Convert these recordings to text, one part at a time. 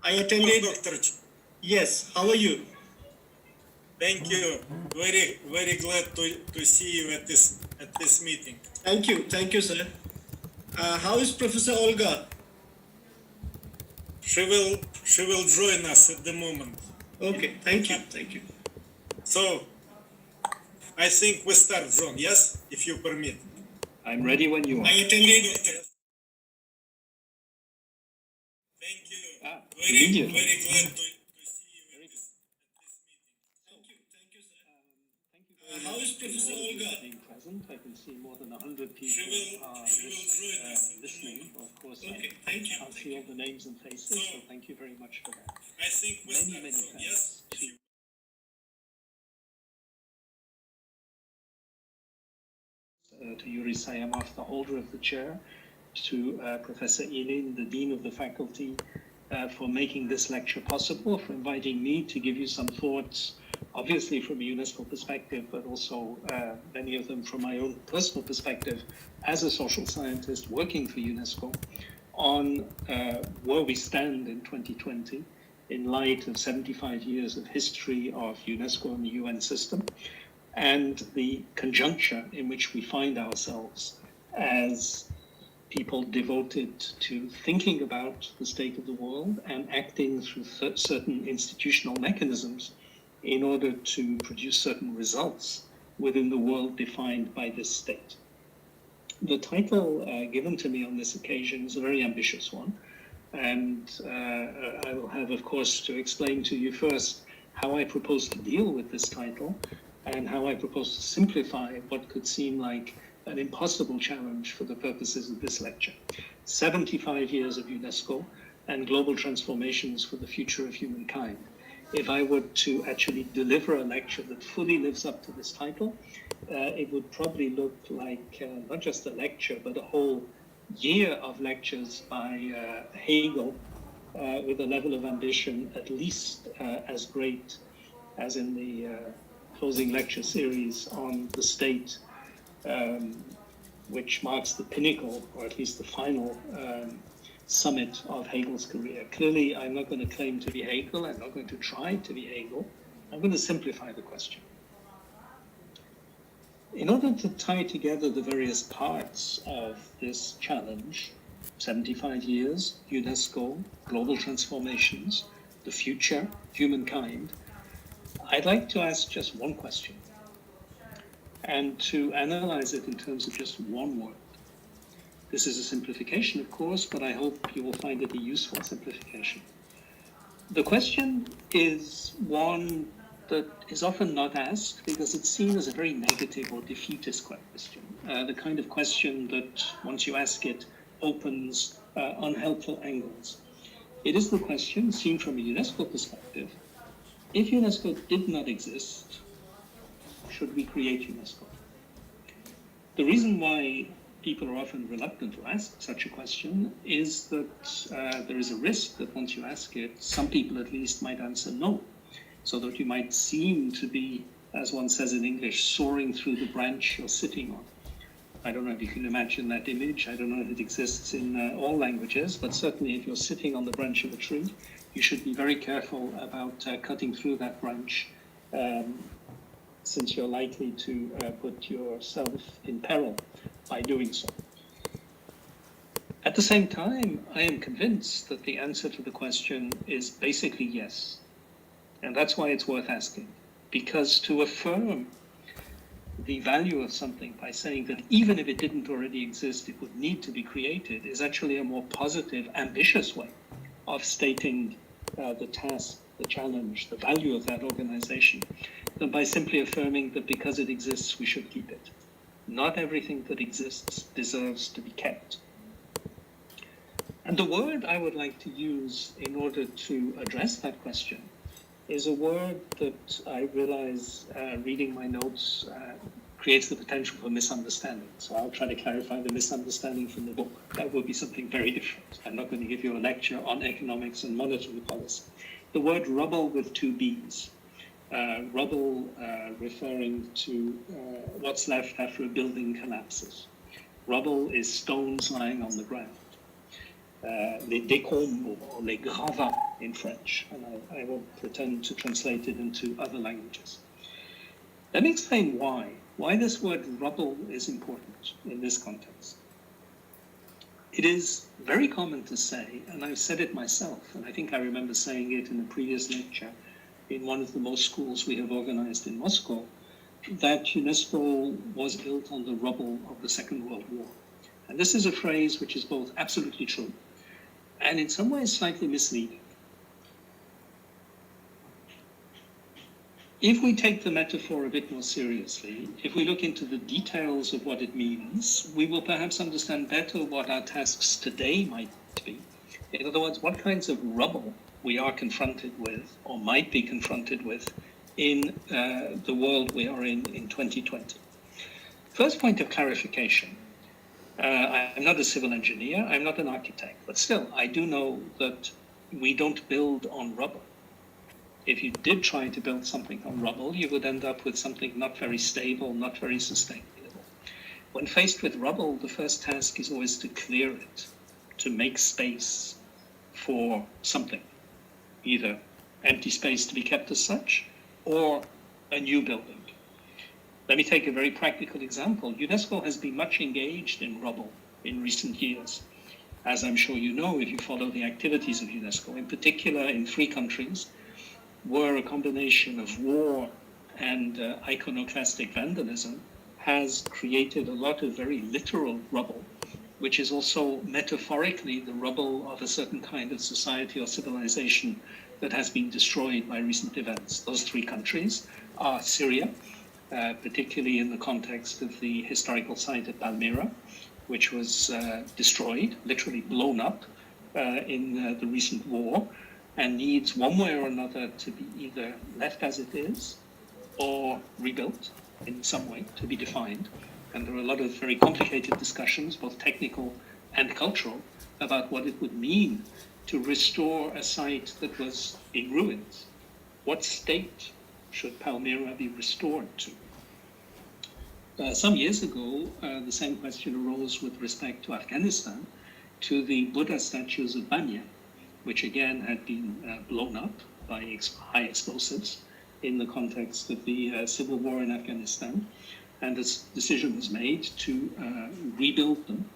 I attended. Doctor. Yes, how are you? Thank you. Very glad to see you at this meeting. Thank you, sir. How is Professor Olga? She will join us at the moment. Okay, thank you. So, I think we start, John. Yes, if you permit. I'm ready when you are. I attended. Thank you. Immediately. Very glad to see you at this meeting. Thank you, sir. Thank you very How much is Professor for all of you Olga? being present. I can see more than 100 people She are will join us. listening. Of course, Okay, I thank you. can't see all the names and faces, so thank you very much for that. I think we start, Many John. Yes. thanks to Yuri Sayamov, the holder of the chair, to Professor Ilin, the Dean of the Faculty, for making this lecture possible, for inviting me to give you some thoughts, obviously from a UNESCO perspective, but also many of them from my own personal perspective as a social scientist working for UNESCO, on where we stand in 2020 in light of 75 years of history of UNESCO and the UN system, and the conjuncture in which we find ourselves as people devoted to thinking about the state of the world and acting through certain institutional mechanisms in order to produce certain results within the world defined by this state. The title given to me on this occasion is a very ambitious one, and I will have, of course, to explain to you first how I propose to deal with this title and how I propose to simplify what could seem like an impossible challenge for the purposes of this lecture. 75 years of UNESCO and global transformations for the future of humankind. If I were to actually deliver a lecture that fully lives up to this title, it would probably look like not just a lecture, but a whole year of lectures by Hegel with a level of ambition at least as great as in the closing lecture series on the state, which marks the pinnacle, or at least the final summit of Hegel's career. Clearly, I'm not going to claim to be Hegel. I'm not going to try to be Hegel. I'm going to simplify the question. In order to tie together the various parts of this challenge, 75 years, UNESCO, global transformations, the future, humankind, I'd like to ask just one question and to analyze it in terms of just one word. This is a simplification, of course, but I hope you will find it a useful simplification. The question is one that is often not asked because it's seen as a very negative or defeatist question, the kind of question that, once you ask it, opens unhelpful angles. It is the question, seen from a UNESCO perspective, if UNESCO did not exist, should we create UNESCO? The reason why people are often reluctant to ask such a question is that there is a risk that once you ask it, some people at least might answer no, so that you might seem to be, as one says in English, soaring through the branch you're sitting on. I don't know if you can imagine that image. I don't know if it exists in all languages, but certainly if you're sitting on the branch of a tree, you should be very careful about cutting through that branch, since you're likely to put yourself in peril by doing so. At the same time, I am convinced that the answer to the question is basically yes. And that's why it's worth asking. Because to affirm the value of something by saying that even if it didn't already exist, it would need to be created is actually a more positive, ambitious way of stating the task, the challenge, the value of that organization, than by simply affirming that because it exists, we should keep it. Not everything that exists deserves to be kept. And the word I would like to use in order to address that question is a word that I realize, reading my notes, creates the potential for misunderstanding. So I'll try to clarify the misunderstanding from the book. That will be something very different. I'm not going to give you a lecture on economics and monetary policy. The word rubble with two B's. Rubble referring to what's left after a building collapses. Rubble is stones lying on the ground. les décombres, or les gravats in French, and I won't pretend to translate it into other languages. Let me explain why this word rubble is important in this context. It is very common to say, and I've said it myself, and I think I remember saying it in a previous lecture in one of the most schools we have organized in Moscow, that UNESCO was built on the rubble of the Second World War. And this is a phrase which is both absolutely true and in some ways slightly misleading. If we take the metaphor a bit more seriously, if we look into the details of what it means, we will perhaps understand better what our tasks today might be. In other words, what kinds of rubble we are confronted with or might be confronted with in the world we are in 2020. First point of clarification. I'm not a civil engineer, I'm not an architect, but still, I do know that we don't build on rubble. If you did try to build something on rubble, you would end up with something not very stable, not very sustainable. When faced with rubble, the first task is always to clear it, to make space for something, either empty space to be kept as such, or a new building. Let me take a very practical example. UNESCO has been much engaged in rubble in recent years. As I'm sure you know, if you follow the activities of UNESCO, in particular in 3 countries, where a combination of war and iconoclastic vandalism has created a lot of very literal rubble, which is also metaphorically the rubble of a certain kind of society or civilization that has been destroyed by recent events. Those 3 countries are Syria, particularly in the context of the historical site at Palmyra, which was destroyed, literally blown up in the recent war, and needs one way or another to be either left as it is or rebuilt in some way, to be defined. And there are a lot of very complicated discussions, both technical and cultural, about what it would mean to restore a site that was in ruins. What state should Palmyra be restored to? Some years ago, the same question arose with respect to Afghanistan, to the Buddha statues of Banya, which again had been blown up by high explosives in the context of the civil war in Afghanistan. And this decision was made to rebuild them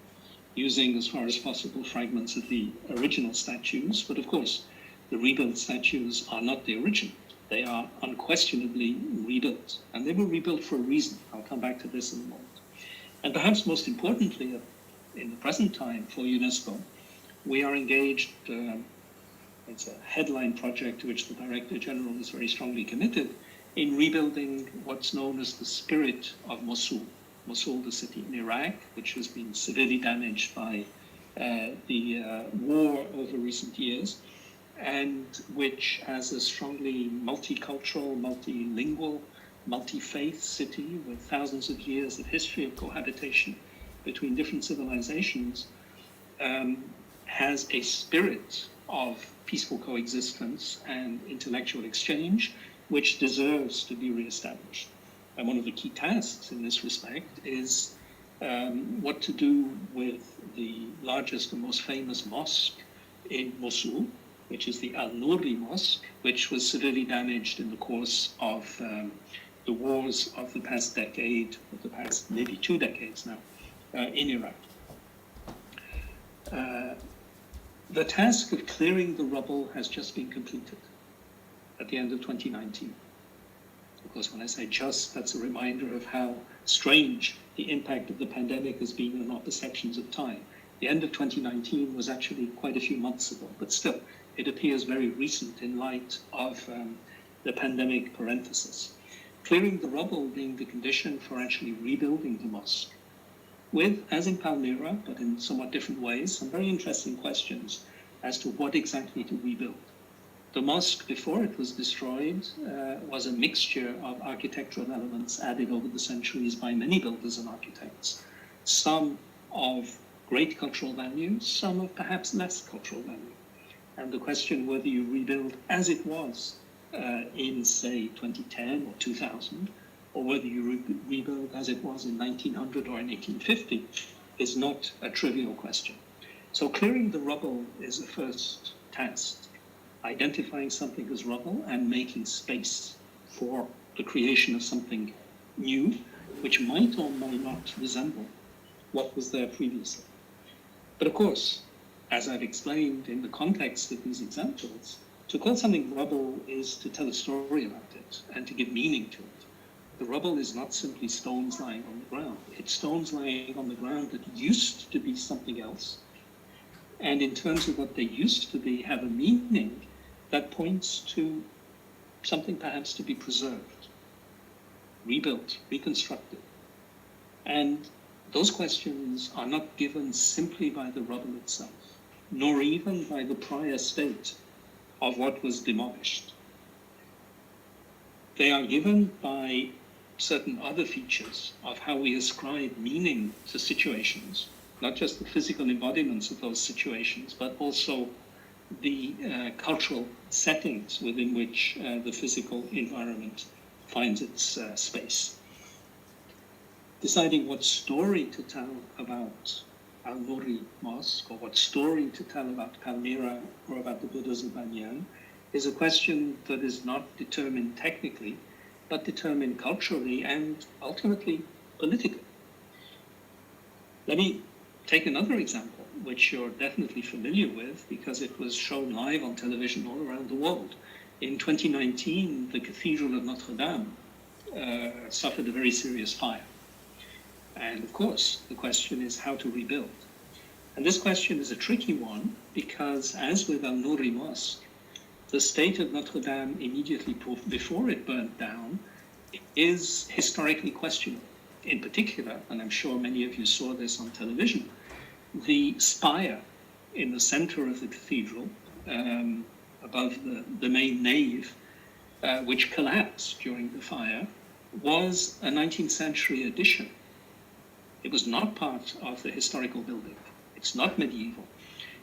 using, as far as possible, fragments of the original statues. But of course, the rebuilt statues are not the original. They are unquestionably rebuilt. And they were rebuilt for a reason. I'll come back to this in a moment. And perhaps most importantly, in the present time for UNESCO, we are engaged, it's a headline project to which the Director General is very strongly committed, in rebuilding what's known as the spirit of Mosul. Mosul, the city in Iraq, which has been severely damaged by the war over recent years, and which, as a strongly multicultural, multilingual, multi-faith city with thousands of years of history of cohabitation between different civilizations, has a spirit of peaceful coexistence and intellectual exchange, which deserves to be reestablished. And one of the key tasks in this respect is what to do with the largest and most famous mosque in Mosul, which is the Al-Nuri Mosque, which was severely damaged in the course of the wars of the past decade, of the past maybe 2 decades now, in Iraq. The task of clearing the rubble has just been completed at the end of 2019. Of course, when I say just, that's a reminder of how strange the impact of the pandemic has been on our perceptions of time. The end of 2019 was actually quite a few months ago, but still, it appears very recent in light of the pandemic parenthesis. Clearing the rubble being the condition for actually rebuilding the mosque, with, as in Palmyra, but in somewhat different ways, some very interesting questions as to what exactly to rebuild. The mosque, before it was destroyed, was a mixture of architectural elements added over the centuries by many builders and architects, some of great cultural value, some of perhaps less cultural value. And the question whether you rebuild as it was in, say, 2010 or 2000, or whether you rebuild as it was in 1900 or in 1850, is not a trivial question. So clearing the rubble is the first task, identifying something as rubble and making space for the creation of something new, which might or might not resemble what was there previously. But of course, as I've explained in the context of these examples, to call something rubble is to tell a story about it and to give meaning to it. The rubble is not simply stones lying on the ground. It's stones lying on the ground that used to be something else, and in terms of what they used to be, have a meaning that points to something perhaps to be preserved, rebuilt, reconstructed. And those questions are not given simply by the rubble itself, nor even by the prior state of what was demolished. They are given by certain other features of how we ascribe meaning to situations, not just the physical embodiments of those situations, but also the cultural settings within which the physical environment finds its space. Deciding what story to tell about Al-Nuri Mosque, or what story to tell about Palmyra or about the Buddhas of Banyan, is a question that is not determined technically, but determined culturally and ultimately politically. Let me take another example, which you're definitely familiar with because it was shown live on television all around the world. In 2019, the Cathedral of Notre Dame suffered a very serious fire. And of course, the question is how to rebuild. And this question is a tricky one because, as with Al-Nuri Mosque, the state of Notre Dame immediately before it burnt down is historically questionable. In particular, and I'm sure many of you saw this on television, the spire in the center of the cathedral, above the main nave, which collapsed during the fire, was a 19th century addition. It was not part of the historical building. It's not medieval.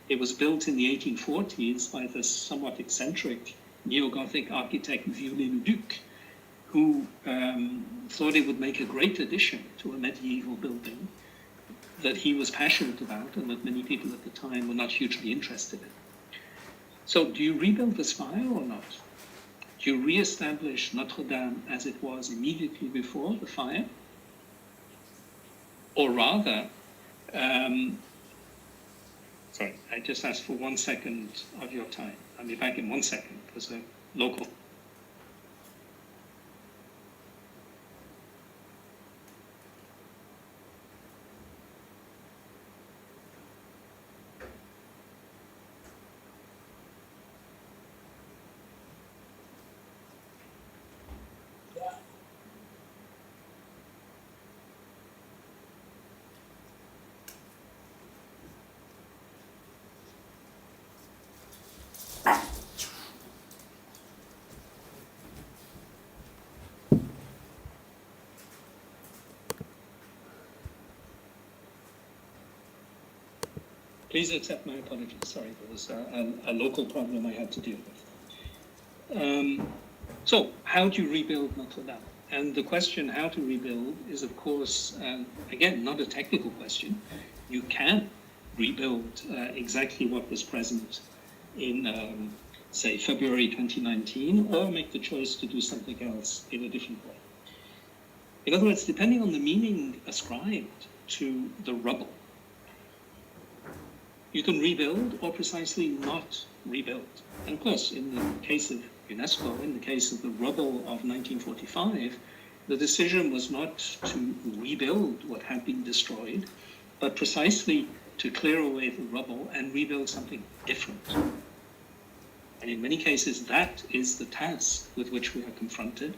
It was built in the 1840s by the somewhat eccentric neo-Gothic architect Viollet-le-Duc, who thought it would make a great addition to a medieval building that he was passionate about and that many people at the time were not hugely interested in. So do you rebuild the spire or not? Do you re-establish Notre Dame as it was immediately before the fire? Or rather, sorry, I just asked for 1 second of your time. I'll be back in 1 second. There's a local. Please accept my apologies. Sorry, there was a local problem I had to deal with. So, how do you rebuild Notre Dame? And the question how to rebuild is, of course, again, not a technical question. You can rebuild exactly what was present in, say, February 2019, or make the choice to do something else in a different way. In other words, depending on the meaning ascribed to the rubble, you can rebuild or precisely not rebuild. And of course, in the case of UNESCO, in the case of the rubble of 1945, the decision was not to rebuild what had been destroyed, but precisely to clear away the rubble and rebuild something different. And in many cases, that is the task with which we are confronted,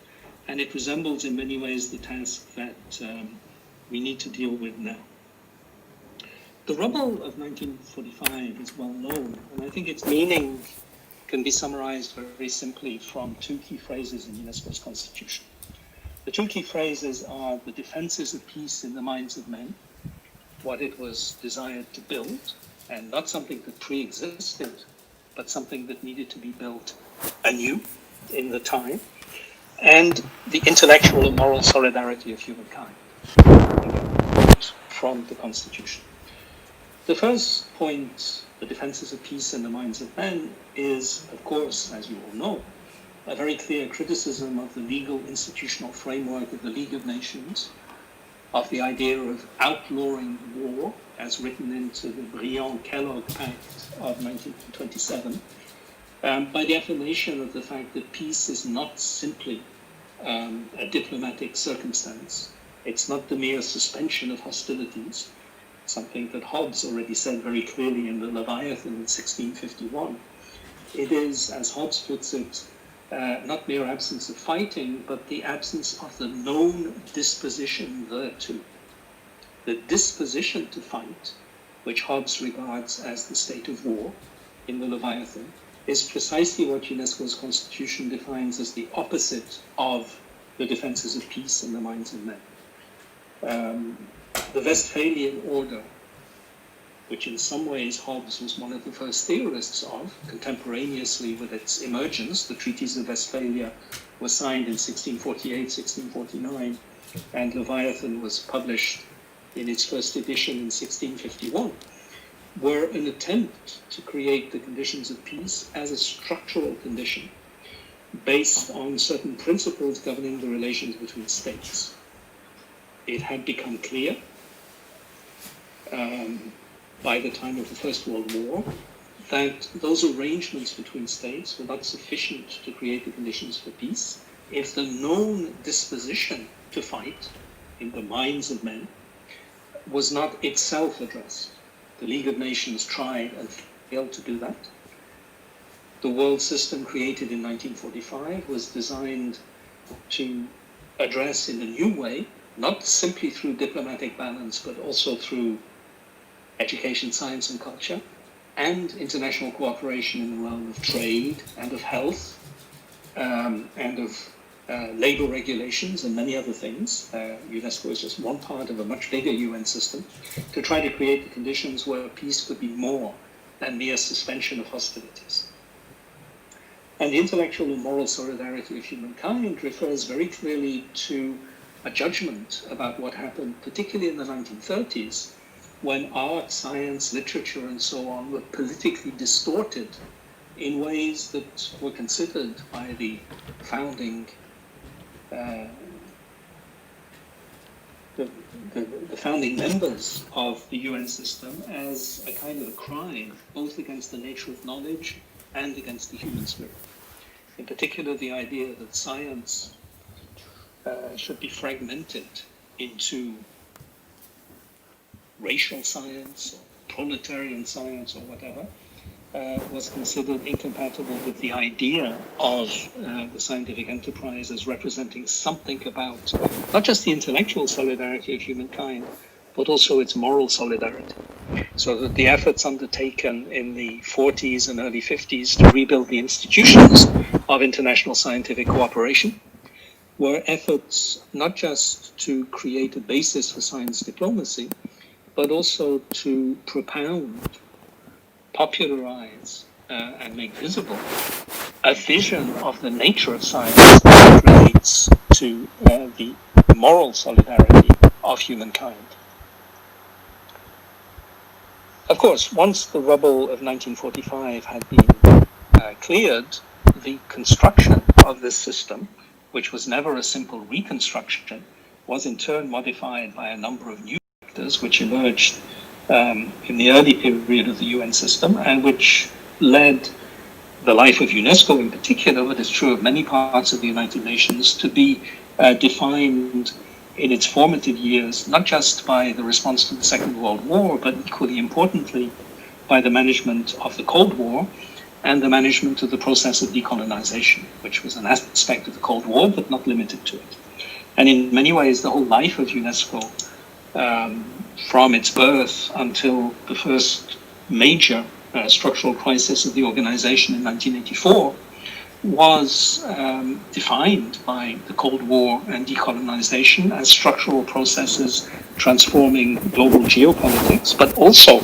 and it resembles in many ways the task that we need to deal with now. The rubble of 1945 is well known, and I think its meaning can be summarized very simply from two key phrases in UNESCO's constitution. The two key phrases are the defenses of peace in the minds of men, what it was desired to build, and not something that pre-existed, but something that needed to be built anew in the time, and the intellectual and moral solidarity of humankind, from the constitution. The first point, the defenses of peace in the minds of men, is, of course, as you all know, a very clear criticism of the legal institutional framework of the League of Nations, of the idea of outlawing war, as written into the Briand-Kellogg Pact of 1927, by the affirmation of the fact that peace is not simply a diplomatic circumstance. It's not the mere suspension of hostilities, something that Hobbes already said very clearly in the Leviathan in 1651. It is, as Hobbes puts it, not mere absence of fighting, but the absence of the known disposition thereto. The disposition to fight, which Hobbes regards as the state of war in the Leviathan, is precisely what UNESCO's constitution defines as the opposite of the defenses of peace in the minds of men. The Westphalian order, which in some ways Hobbes was one of the first theorists of, contemporaneously with its emergence. The treaties of Westphalia were signed in 1648, 1649, and Leviathan was published in its first edition in 1651, were an attempt to create the conditions of peace as a structural condition based on certain principles governing the relations between states. It had become clear by the time of the First World War that those arrangements between states were not sufficient to create the conditions for peace if the known disposition to fight in the minds of men was not itself addressed. The League of Nations tried and failed to do that. The world system created in 1945 was designed to address in a new way, not simply through diplomatic balance, but also through education, science and culture, and international cooperation in the realm of trade and of health, and of labor regulations and many other things. UNESCO is just one part of a much bigger UN system to try to create the conditions where peace could be more than mere suspension of hostilities. And the intellectual and moral solidarity of humankind refers very clearly to a judgment about what happened, particularly in the 1930s, when art, science, literature, and so on were politically distorted in ways that were considered by the founding the founding members of the UN system as a kind of a crime, both against the nature of knowledge and against the human spirit. In particular, the idea that science should be fragmented into racial science, or proletarian science, or whatever, was considered incompatible with the idea of the scientific enterprise as representing something about not just the intellectual solidarity of humankind, but also its moral solidarity. So that the efforts undertaken in the 40s and early 50s to rebuild the institutions of international scientific cooperation were efforts not just to create a basis for science diplomacy, but also to propound, popularize, and make visible a vision of the nature of science that relates to the moral solidarity of humankind. Of course, once the rubble of 1945 had been cleared, the construction of this system, which was never a simple reconstruction, was in turn modified by a number of new factors which emerged in the early period of the UN system, and which led the life of UNESCO in particular, but it's true of many parts of the United Nations, to be defined in its formative years, not just by the response to the Second World War, but equally importantly, by the management of the Cold War and the management of the process of decolonization, which was an aspect of the Cold War, but not limited to it. And in many ways, the whole life of UNESCO, from its birth until the first major structural crisis of the organization in 1984, was defined by the Cold War and decolonization as structural processes transforming global geopolitics, but also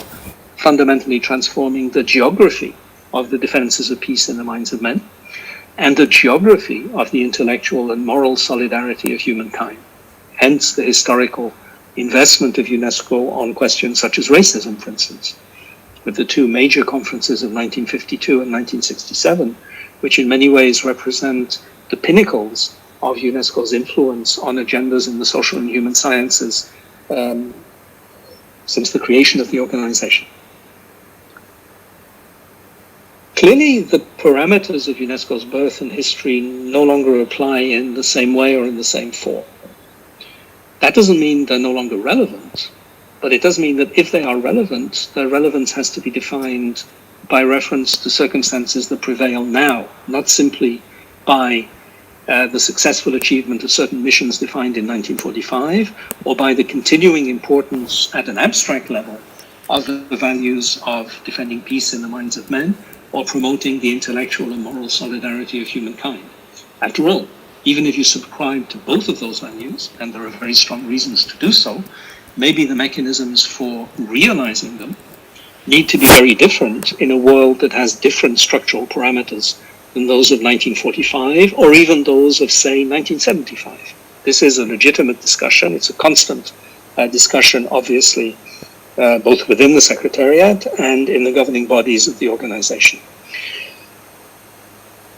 fundamentally transforming the geography of the defenses of peace in the minds of men, and the geography of the intellectual and moral solidarity of humankind. Hence the historical investment of UNESCO on questions such as racism, for instance, with the two major conferences of 1952 and 1967, which in many ways represent the pinnacles of UNESCO's influence on agendas in the social and human sciences since the creation of the organization. Clearly, the parameters of UNESCO's birth and history no longer apply in the same way or in the same form. That doesn't mean they're no longer relevant, but it does mean that if they are relevant, their relevance has to be defined by reference to circumstances that prevail now, not simply by the successful achievement of certain missions defined in 1945, or by the continuing importance at an abstract level of the values of defending peace in the minds of men, or promoting the intellectual and moral solidarity of humankind. After all, even if you subscribe to both of those values, and there are very strong reasons to do so, maybe the mechanisms for realizing them need to be very different in a world that has different structural parameters than those of 1945 or even those of, say, 1975. This is a legitimate discussion. It's a constant discussion, obviously, both within the Secretariat and in the governing bodies of the organization.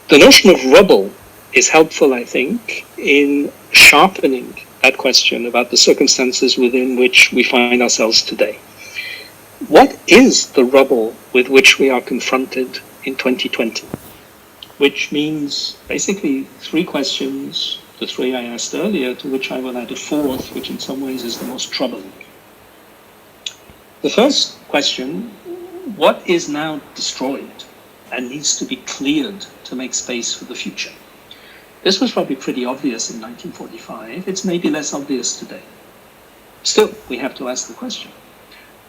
The notion of rubble is helpful, I think, in sharpening that question about the circumstances within which we find ourselves today. What is the rubble with which we are confronted in 2020? Which means basically three questions, the three I asked earlier, to which I will add a fourth, which in some ways is the most troubling. The first question, what is now destroyed and needs to be cleared to make space for the future? This was probably pretty obvious in 1945. It's maybe less obvious today. Still, we have to ask the question,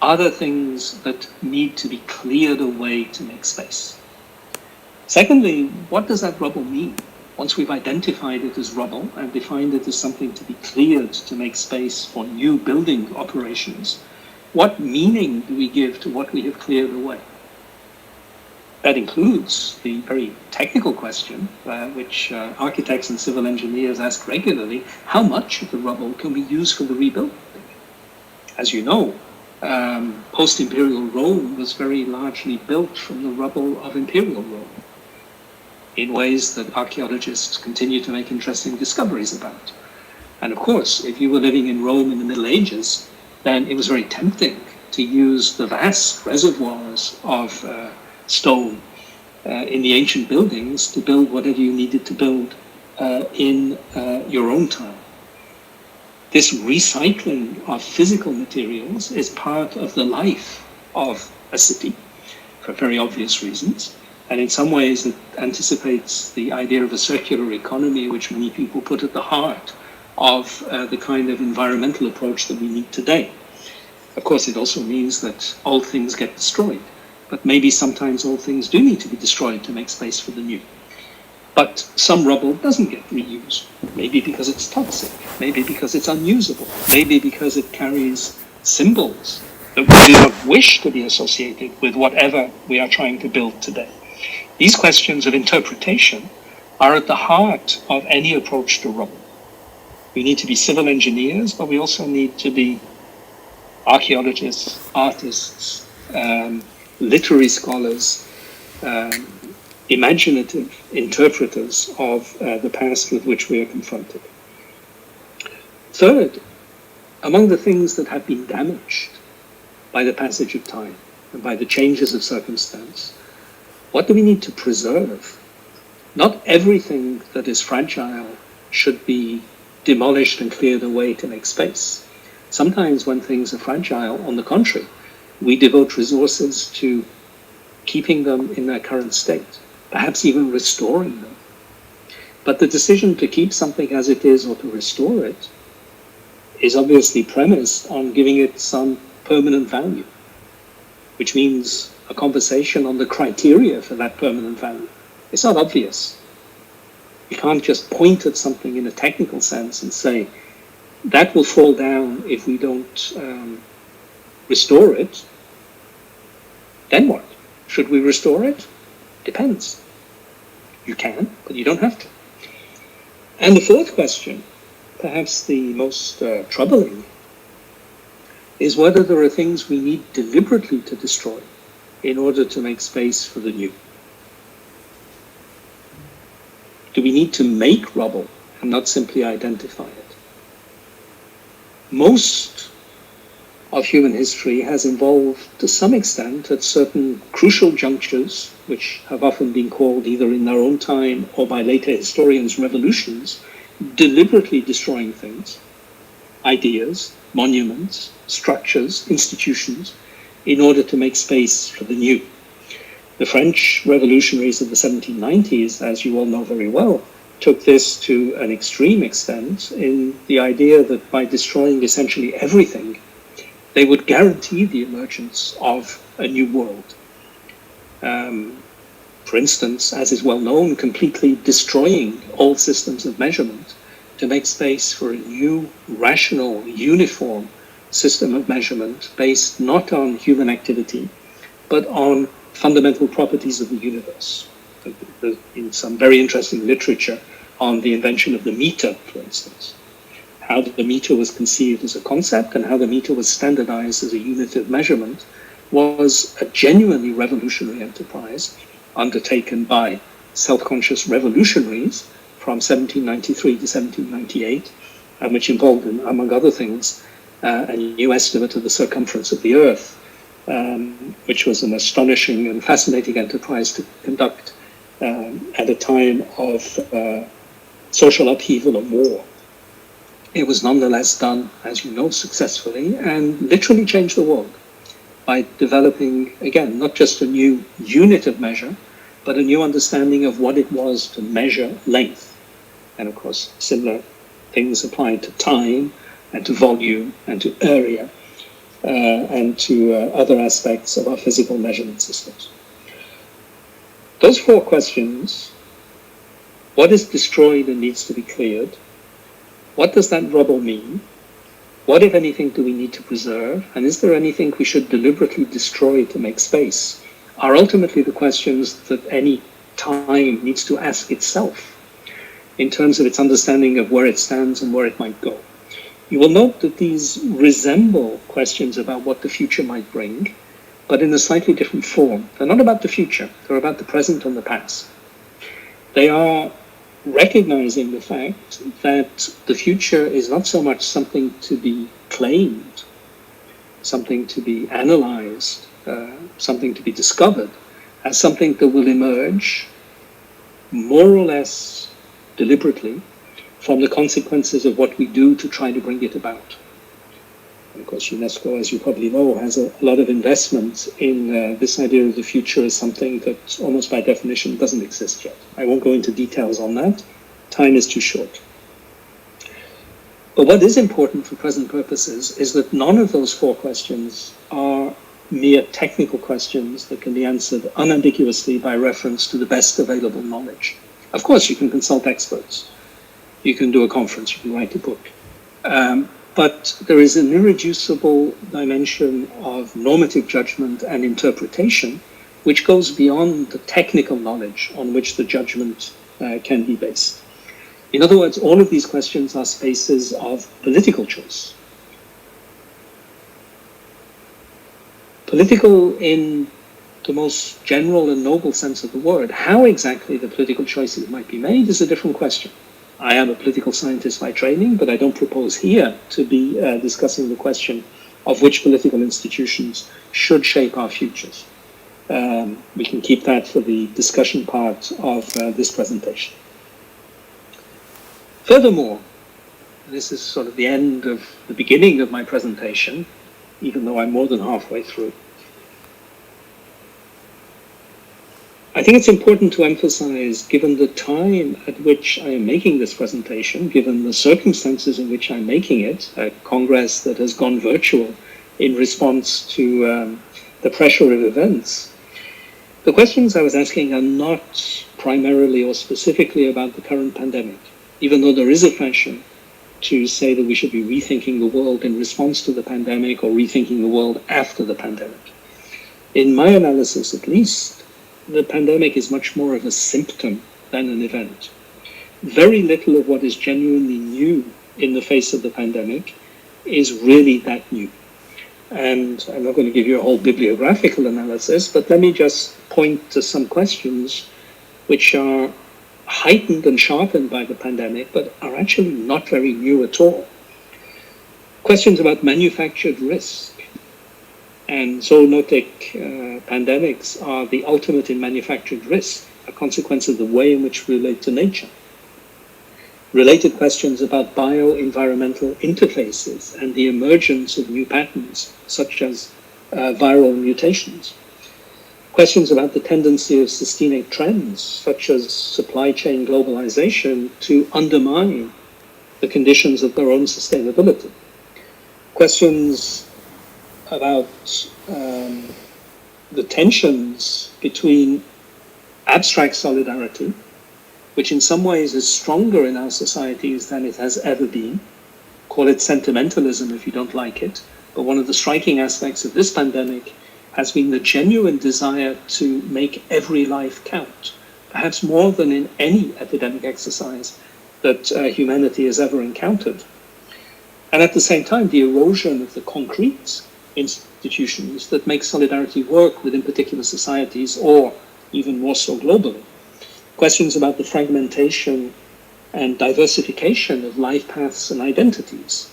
are there things that need to be cleared away to make space? Secondly, what does that rubble mean? Once we've identified it as rubble and defined it as something to be cleared to make space for new building operations, what meaning do we give to what we have cleared away? That includes the very technical question, which architects and civil engineers ask regularly, how much of the rubble can we use for the rebuilding? As you know, post-imperial Rome was very largely built from the rubble of imperial Rome, in ways that archaeologists continue to make interesting discoveries about. And of course, if you were living in Rome in the Middle Ages, then it was very tempting to use the vast reservoirs of stone in the ancient buildings to build whatever you needed to build in your own time. This recycling of physical materials is part of the life of a city for very obvious reasons. And in some ways it anticipates the idea of a circular economy, which many people put at the heart of the kind of environmental approach that we need today. Of course, it also means that old things get destroyed, but maybe sometimes old things do need to be destroyed to make space for the new. But some rubble doesn't get reused, maybe because it's toxic, maybe because it's unusable, maybe because it carries symbols that we do not wish to be associated with whatever we are trying to build today. These questions of interpretation are at the heart of any approach to rubble. We need to be civil engineers, but we also need to be archaeologists, artists, literary scholars, imaginative interpreters of the past with which we are confronted. Third, among the things that have been damaged by the passage of time and by the changes of circumstance, what do we need to preserve? Not everything that is fragile should be demolished and cleared away to make space. Sometimes when things are fragile, on the contrary, we devote resources to keeping them in their current state, perhaps even restoring them. But the decision to keep something as it is or to restore it is obviously premised on giving it some permanent value, which means a conversation on the criteria for that permanent value. It's not obvious. You can't just point at something in a technical sense and say, that will fall down if we don't restore it. Then what? Should we restore it? Depends. You can, but you don't have to. And the fourth question, perhaps the most troubling, is whether there are things we need deliberately to destroy in order to make space for the new. Do we need to make rubble and not simply identify it? Most of human history has involved, to some extent, at certain crucial junctures, which have often been called either in their own time or by later historians revolutions, deliberately destroying things, ideas, monuments, structures, institutions, in order to make space for the new. The French revolutionaries of the 1790s, as you all know very well, took this to an extreme extent in the idea that by destroying essentially everything, they would guarantee the emergence of a new world. For instance, as is well known, completely destroying all systems of measurement to make space for a new, rational, uniform system of measurement based not on human activity, but on fundamental properties of the universe. In some very interesting literature on the invention of the meter, for instance, how the meter was conceived as a concept and how the meter was standardized as a unit of measurement was a genuinely revolutionary enterprise undertaken by self-conscious revolutionaries from 1793 to 1798, and which involved, among other things, a new estimate of the circumference of the Earth, which was an astonishing and fascinating enterprise to conduct at a time of social upheaval and war. It was nonetheless done, as you know, successfully, and literally changed the world by developing, again, not just a new unit of measure, but a new understanding of what it was to measure length. And of course, similar things applied to time and to volume and to area and to other aspects of our physical measurement systems. Those four questions: what is destroyed and needs to be cleared? What does that rubble mean? What, if anything, do we need to preserve? And is there anything we should deliberately destroy to make space? Are ultimately the questions that any time needs to ask itself in terms of its understanding of where it stands and where it might go. You will note that these resemble questions about what the future might bring, but in a slightly different form. They're not about the future, they're about the present and the past. They are recognizing the fact that the future is not so much something to be claimed, something to be analyzed, something to be discovered, as something that will emerge more or less deliberately from the consequences of what we do to try to bring it about. And of course, UNESCO, as you probably know, has a lot of investment in this idea of the future as something that almost by definition doesn't exist yet. I won't go into details on that. Time is too short. But what is important for present purposes is that none of those four questions are mere technical questions that can be answered unambiguously by reference to the best available knowledge. Of course, you can consult experts. You can do a conference, you can write a book. But there is an irreducible dimension of normative judgment and interpretation which goes beyond the technical knowledge on which the judgment can be based. In other words, all of these questions are spaces of political choice. Political in the most general and noble sense of the word. How exactly the political choices might be made is a different question. I am a political scientist by training, but I don't propose here to be discussing the question of which political institutions should shape our futures. We can keep that for the discussion part of this presentation. Furthermore, this is sort of the end of the beginning of my presentation, even though I'm more than halfway through. I think it's important to emphasize, given the time at which I am making this presentation, given the circumstances in which I'm making it, a Congress that has gone virtual in response to the pressure of events, the questions I was asking are not primarily or specifically about the current pandemic, even though there is a fashion to say that we should be rethinking the world in response to the pandemic or rethinking the world after the pandemic. In my analysis, at least, the pandemic is much more of a symptom than an event. Very little of what is genuinely new in the face of the pandemic is really that new. And I'm not going to give you a whole bibliographical analysis, but let me just point to some questions which are heightened and sharpened by the pandemic, but are actually not very new at all. Questions about manufactured risk. And zoonotic pandemics are the ultimate in manufactured risk, a consequence of the way in which we relate to nature. Related questions about bio-environmental interfaces and the emergence of new patterns, such as viral mutations. Questions about the tendency of systemic trends, such as supply chain globalization, to undermine the conditions of their own sustainability. Questions about the tensions between abstract solidarity, which in some ways is stronger in our societies than it has ever been. Call it sentimentalism if you don't like it. But one of the striking aspects of this pandemic has been the genuine desire to make every life count, perhaps more than in any epidemic exercise that humanity has ever encountered. And at the same time, the erosion of the concrete institutions that make solidarity work within particular societies, or even more so globally. Questions about the fragmentation and diversification of life paths and identities.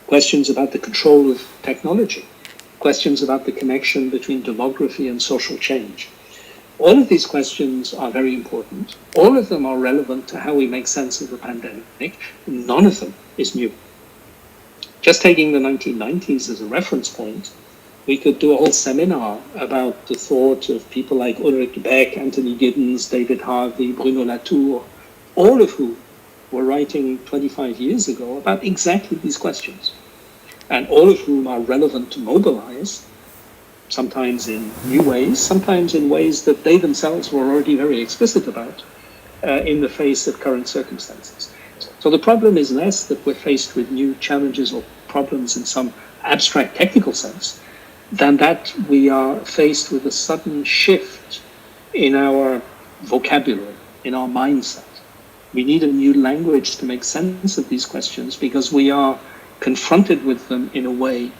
Questions about the control of technology. Questions about the connection between demography and social change. All of these questions are very important. All of them are relevant to how we make sense of the pandemic. None of them is new. Just taking the 1990s as a reference point, we could do a whole seminar about the thought of people like Ulrich Beck, Anthony Giddens, David Harvey, Bruno Latour, all of whom were writing 25 years ago about exactly these questions, and all of whom are relevant to mobilize, sometimes in new ways, sometimes in ways that they themselves were already very explicit about in the face of current circumstances. So the problem is less that we're faced with new challenges or problems in some abstract technical sense, than that we are faced with a sudden shift in our vocabulary, in our mindset. We need a new language to make sense of these questions because we are confronted with them in a way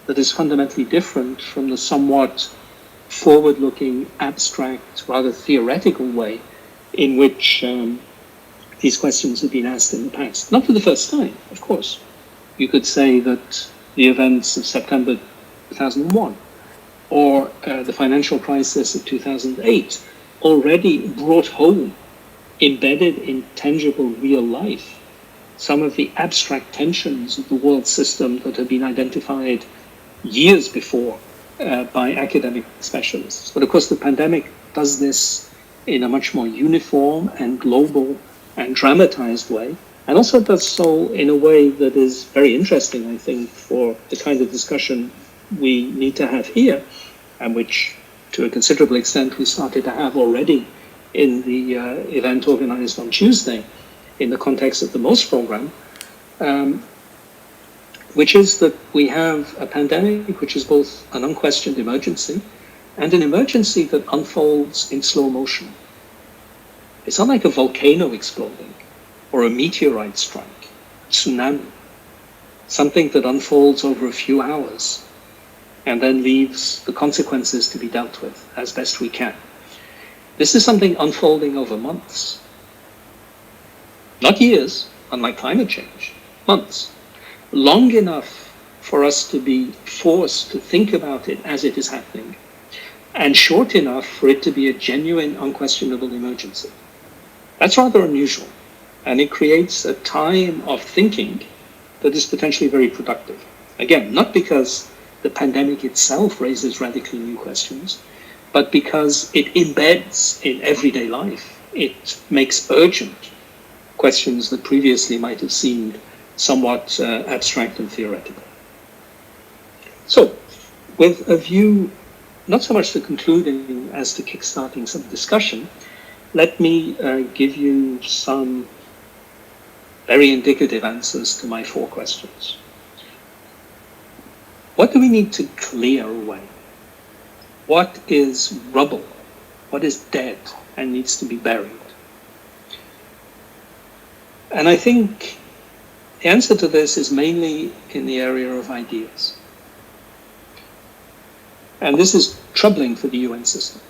that is fundamentally different from the somewhat forward-looking, abstract, rather theoretical way in which these questions have been asked in the past. Not for the first time, of course. You could say that the events of September 2001 or the financial crisis of 2008 already brought home, embedded in tangible real life, some of the abstract tensions of the world system that had been identified years before by academic specialists. But of course the pandemic does this in a much more uniform and global and dramatized way, and also does so in a way that is very interesting, I think, for the kind of discussion we need to have here, and which, to a considerable extent, we started to have already in the event organized on Tuesday in the context of the MOST program, which is that we have a pandemic which is both an unquestioned emergency and an emergency that unfolds in slow motion. It's not like a volcano exploding or a meteorite strike, tsunami, something that unfolds over a few hours and then leaves the consequences to be dealt with as best we can. This is something unfolding over months, not years, unlike climate change, months, long enough for us to be forced to think about it as it is happening, and short enough for it to be a genuine, unquestionable emergency. That's rather unusual, and it creates a time of thinking that is potentially very productive. Again, not because the pandemic itself raises radically new questions, but because it embeds in everyday life. It makes urgent questions that previously might have seemed somewhat abstract and theoretical. So, with a view not so much to concluding as to kickstarting some discussion, let me give you some very indicative answers to my 4 questions. What do we need to clear away? What is rubble? What is dead and needs to be buried? And I think the answer to this is mainly in the area of ideas. And this is troubling for the UN system,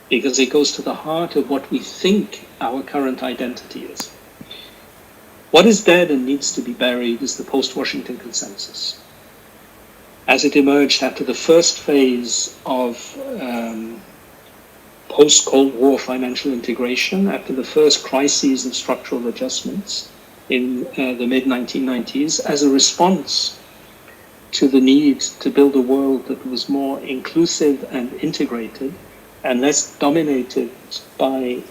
because it goes to the heart of what we think our current identity is. What is dead and needs to be buried is the post-Washington consensus. As it emerged after the first phase of post-Cold War financial integration, after the first crises of structural adjustments in the mid-1990s, as a response to the need to build a world that was more inclusive and integrated and less dominated by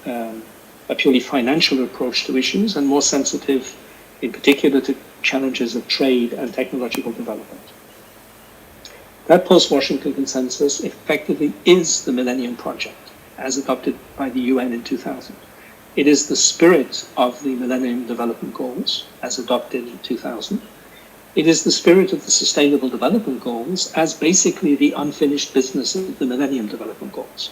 a purely financial approach to issues and more sensitive in particular to challenges of trade and technological development. That post-Washington consensus effectively is the Millennium Project, as adopted by the UN in 2000. It is the spirit of the Millennium Development Goals, as adopted in 2000. It is the spirit of the Sustainable Development Goals, as basically the unfinished business of the Millennium Development Goals.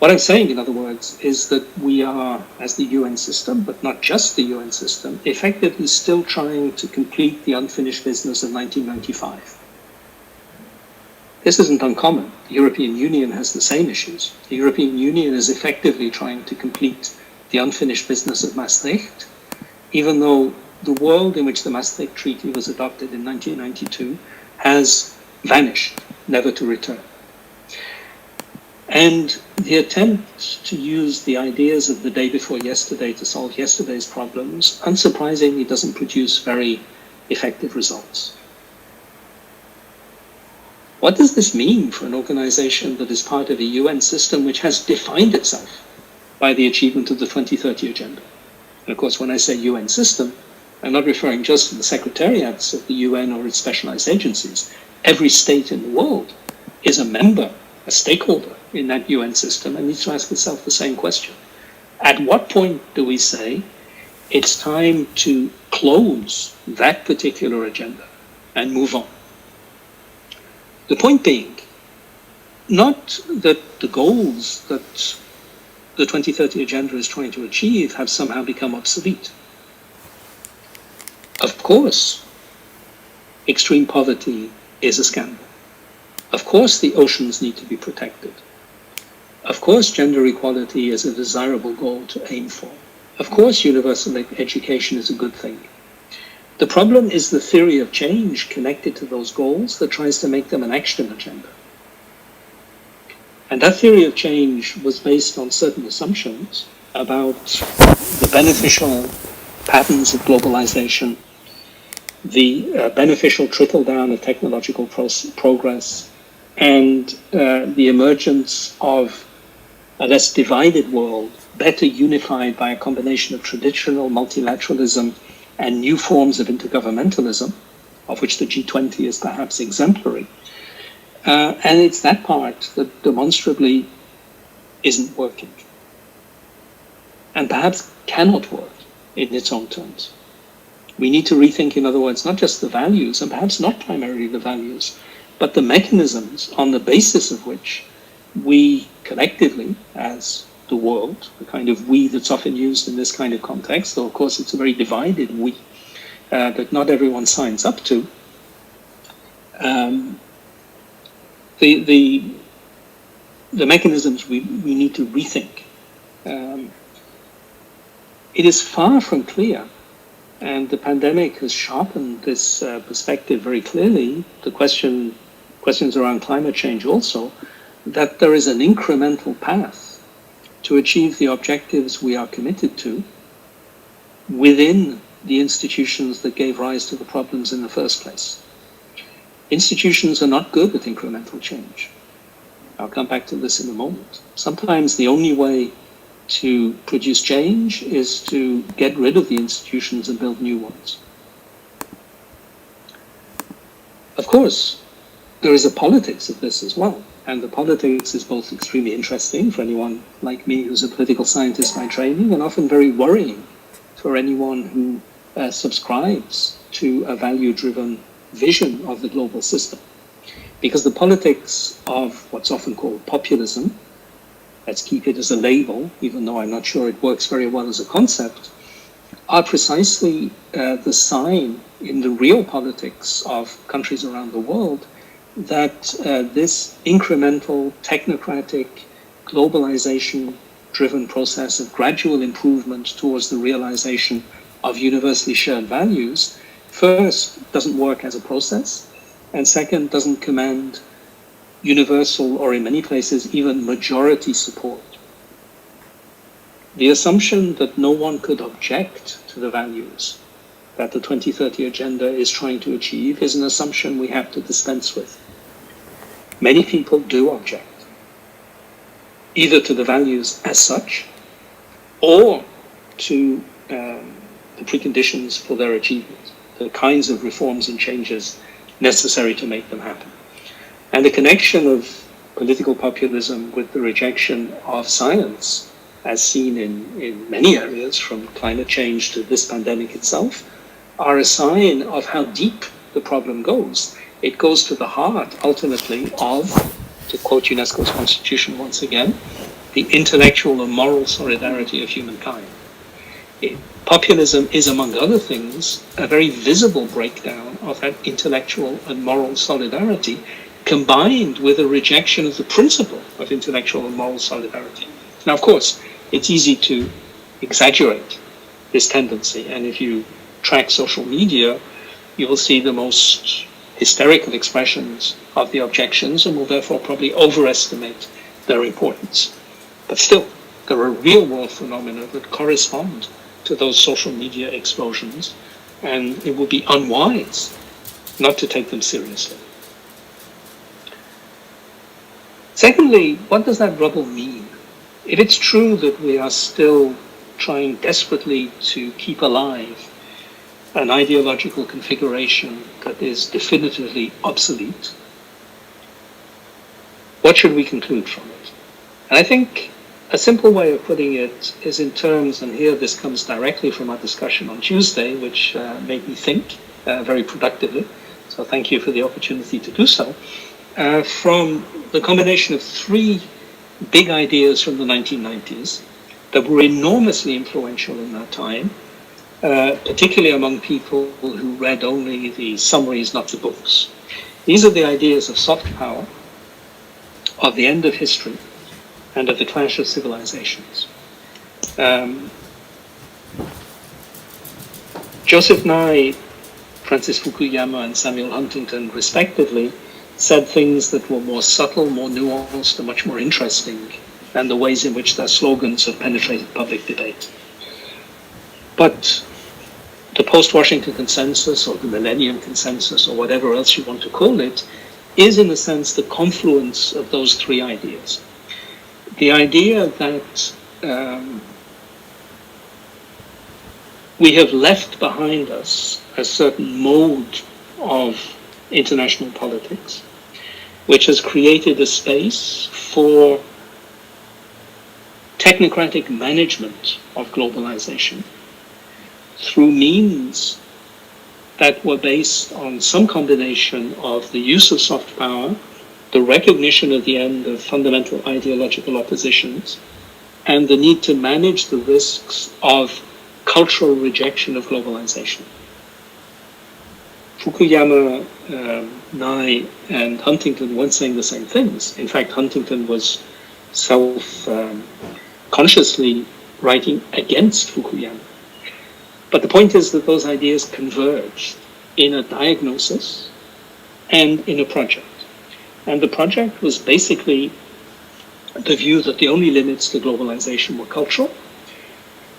What I'm saying, in other words, is that we are, as the UN system, but not just the UN system, effectively still trying to complete the unfinished business of 1995. This isn't uncommon. The European Union has the same issues. The European Union is effectively trying to complete the unfinished business of Maastricht, even though the world in which the Maastricht Treaty was adopted in 1992 has vanished, never to return. And the attempt to use the ideas of the day before yesterday to solve yesterday's problems, unsurprisingly, doesn't produce very effective results. What does this mean for an organization that is part of a UN system which has defined itself by the achievement of the 2030 Agenda? And of course, when I say UN system, I'm not referring just to the secretariats of the UN or its specialized agencies. Every state in the world is a member, a stakeholder in that UN system, and needs to ask itself the same question. At what point do we say it's time to close that particular agenda and move on? The point being, not that the goals that the 2030 Agenda is trying to achieve have somehow become obsolete. Of course, extreme poverty is a scandal. Of course, the oceans need to be protected. Of course, gender equality is a desirable goal to aim for. Of course, universal education is a good thing. The problem is the theory of change connected to those goals that tries to make them an action agenda. And that theory of change was based on certain assumptions about the beneficial patterns of globalization, the beneficial trickle-down of technological progress, and the emergence of a less divided world, better unified by a combination of traditional multilateralism and new forms of intergovernmentalism, of which the G20 is perhaps exemplary. And it's that part that demonstrably isn't working, and perhaps cannot work in its own terms. We need to rethink, in other words, not just the values, and perhaps not primarily the values, but the mechanisms on the basis of which we collectively, as the world, the kind of we that's often used in this kind of context, though of course it's a very divided we that not everyone signs up to, the mechanisms we need to rethink. It is far from clear, and the pandemic has sharpened this perspective very clearly, the questions around climate change also, that there is an incremental path to achieve the objectives we are committed to within the institutions that gave rise to the problems in the first place. Institutions are not good at incremental change. I'll come back to this in a moment. Sometimes the only way to produce change is to get rid of the institutions and build new ones. Of course, there is a politics of this as well. And the politics is both extremely interesting for anyone like me who's a political scientist by training, and often very worrying for anyone who subscribes to a value-driven vision of the global system. Because the politics of what's often called populism, let's keep it as a label, even though I'm not sure it works very well as a concept, are precisely the sign in the real politics of countries around the world that this incremental, technocratic, globalization-driven process of gradual improvement towards the realization of universally shared values, first, doesn't work as a process, and second, doesn't command universal, or in many places, even majority support. The assumption that no one could object to the values that the 2030 Agenda is trying to achieve is an assumption we have to dispense with. Many people do object, either to the values as such, or to the preconditions for their achievement, the kinds of reforms and changes necessary to make them happen. And the connection of political populism with the rejection of science, as seen in many areas, from climate change to this pandemic itself, are a sign of how deep the problem goes. It goes to the heart, ultimately, of, to quote UNESCO's constitution once again, the intellectual and moral solidarity of humankind. Populism is, among other things, a very visible breakdown of that intellectual and moral solidarity, combined with a rejection of the principle of intellectual and moral solidarity. Now, of course, it's easy to exaggerate this tendency, and if you track social media, you will see the most hysterical expressions of the objections and will therefore probably overestimate their importance. But still, there are real-world phenomena that correspond to those social media explosions, and it would be unwise not to take them seriously. Secondly, what does that rubble mean? If it's true that we are still trying desperately to keep alive an ideological configuration that is definitively obsolete, what should we conclude from it? And I think a simple way of putting it is in terms, and here this comes directly from our discussion on Tuesday, which made me think very productively, so thank you for the opportunity to do so, from the combination of three big ideas from the 1990s that were enormously influential in that time, particularly among people who read only the summaries, not the books. These are the ideas of soft power, of the end of history, and of the clash of civilizations. Joseph Nye, Francis Fukuyama, and Samuel Huntington, respectively, said things that were more subtle, more nuanced, and much more interesting than the ways in which their slogans have penetrated public debate. But the post-Washington consensus, or the Millennium Consensus, or whatever else you want to call it, is in a sense the confluence of those three ideas. The idea that we have left behind us a certain mode of international politics, which has created a space for technocratic management of globalization through means that were based on some combination of the use of soft power, the recognition of the end of fundamental ideological oppositions, and the need to manage the risks of cultural rejection of globalization. Fukuyama, Nye, and Huntington weren't saying the same things. In fact, Huntington was consciously writing against Fukuyama. But the point is that those ideas converged in a diagnosis and in a project. And the project was basically the view that the only limits to globalization were cultural,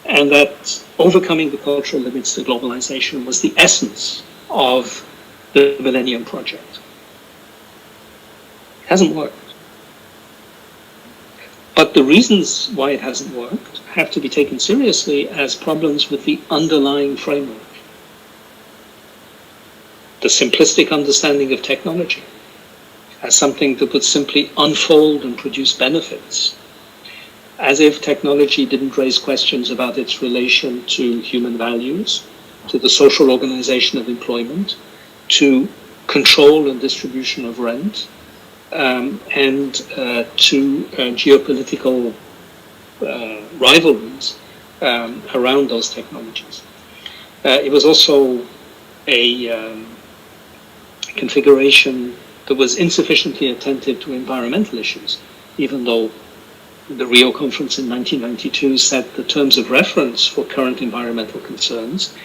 and that overcoming the cultural limits to globalization was the essence of the Millennium Project. It hasn't worked. But the reasons why it hasn't worked have to be taken seriously as problems with the underlying framework. The simplistic understanding of technology as something that would simply unfold and produce benefits, as if technology didn't raise questions about its relation to human values, to the social organization of employment, to control and distribution of rent, and to geopolitical rivalries around those technologies. It was also a configuration that was insufficiently attentive to environmental issues, even though the Rio conference in 1992 set the terms of reference for current environmental concerns.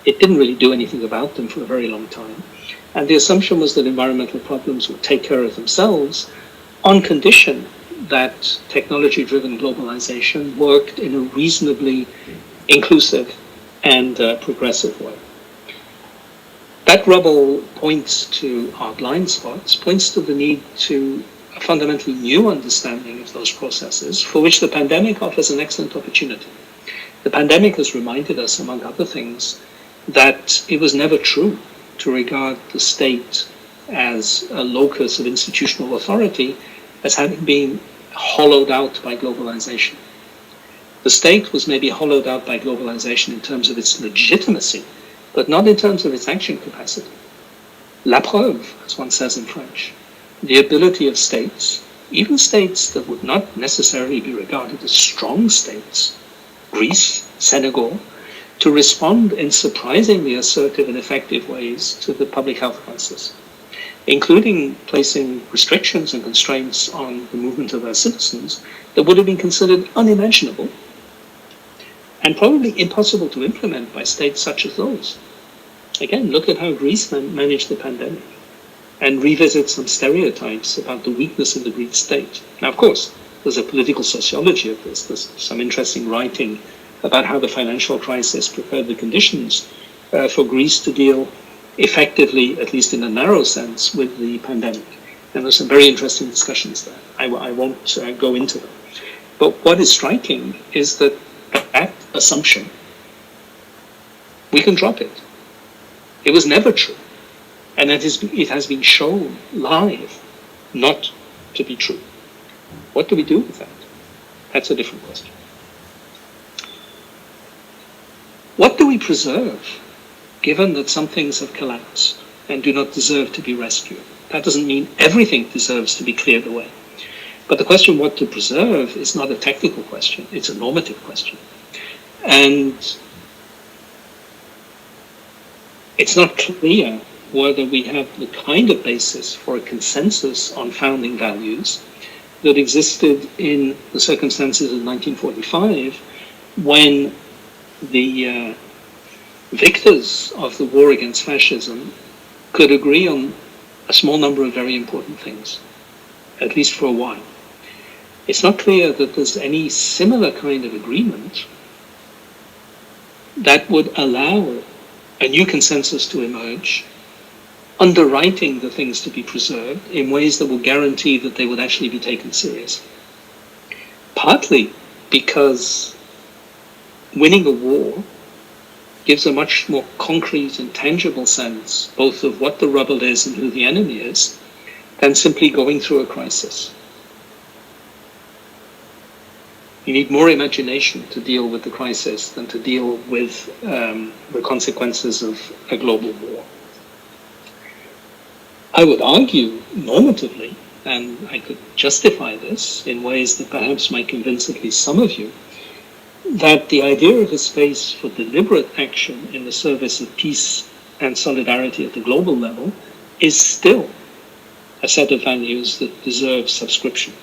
It didn't really do anything about them for a very long time. And the assumption was that environmental problems would take care of themselves on condition that technology-driven globalization worked in a reasonably inclusive and progressive way. That rubble points to our blind spots, points to the need to a fundamentally new understanding of those processes, for which the pandemic offers an excellent opportunity. The pandemic has reminded us, among other things, that it was never true to regard the state as a locus of institutional authority as having been hollowed out by globalization. The state was maybe hollowed out by globalization in terms of its legitimacy, but not in terms of its action capacity. La preuve, as one says in French, the ability of states, even states that would not necessarily be regarded as strong states, Greece, Senegal, to respond in surprisingly assertive and effective ways to the public health crisis, including placing restrictions and constraints on the movement of their citizens that would have been considered unimaginable and probably impossible to implement by states such as those. Again, look at how Greece managed the pandemic and revisit some stereotypes about the weakness of the Greek state. Now, of course, there's a political sociology of this. There's some interesting writing about how the financial crisis prepared the conditions for Greece to deal effectively, at least in a narrow sense, with the pandemic. And there's some very interesting discussions there. I won't go into them. But what is striking is that that assumption, we can drop it. It was never true. And it has been shown live not to be true. What do we do with that? That's a different question. What do we preserve, given that some things have collapsed and do not deserve to be rescued? That doesn't mean everything deserves to be cleared away. But the question what to preserve is not a technical question, it's a normative question. And it's not clear whether we have the kind of basis for a consensus on founding values that existed in the circumstances of 1945 when the victors of the war against fascism could agree on a small number of very important things, at least for a while. It's not clear that there's any similar kind of agreement that would allow a new consensus to emerge, underwriting the things to be preserved in ways that will guarantee that they would actually be taken seriously. Partly because winning a war gives a much more concrete and tangible sense both of what the rubble is and who the enemy is than simply going through a crisis. You need more imagination to deal with the crisis than to deal with the consequences of a global war. I would argue normatively, and I could justify this in ways that perhaps might convince at least some of you, that the idea of a space for deliberate action in the service of peace and solidarity at the global level is still a set of values that deserve subscription,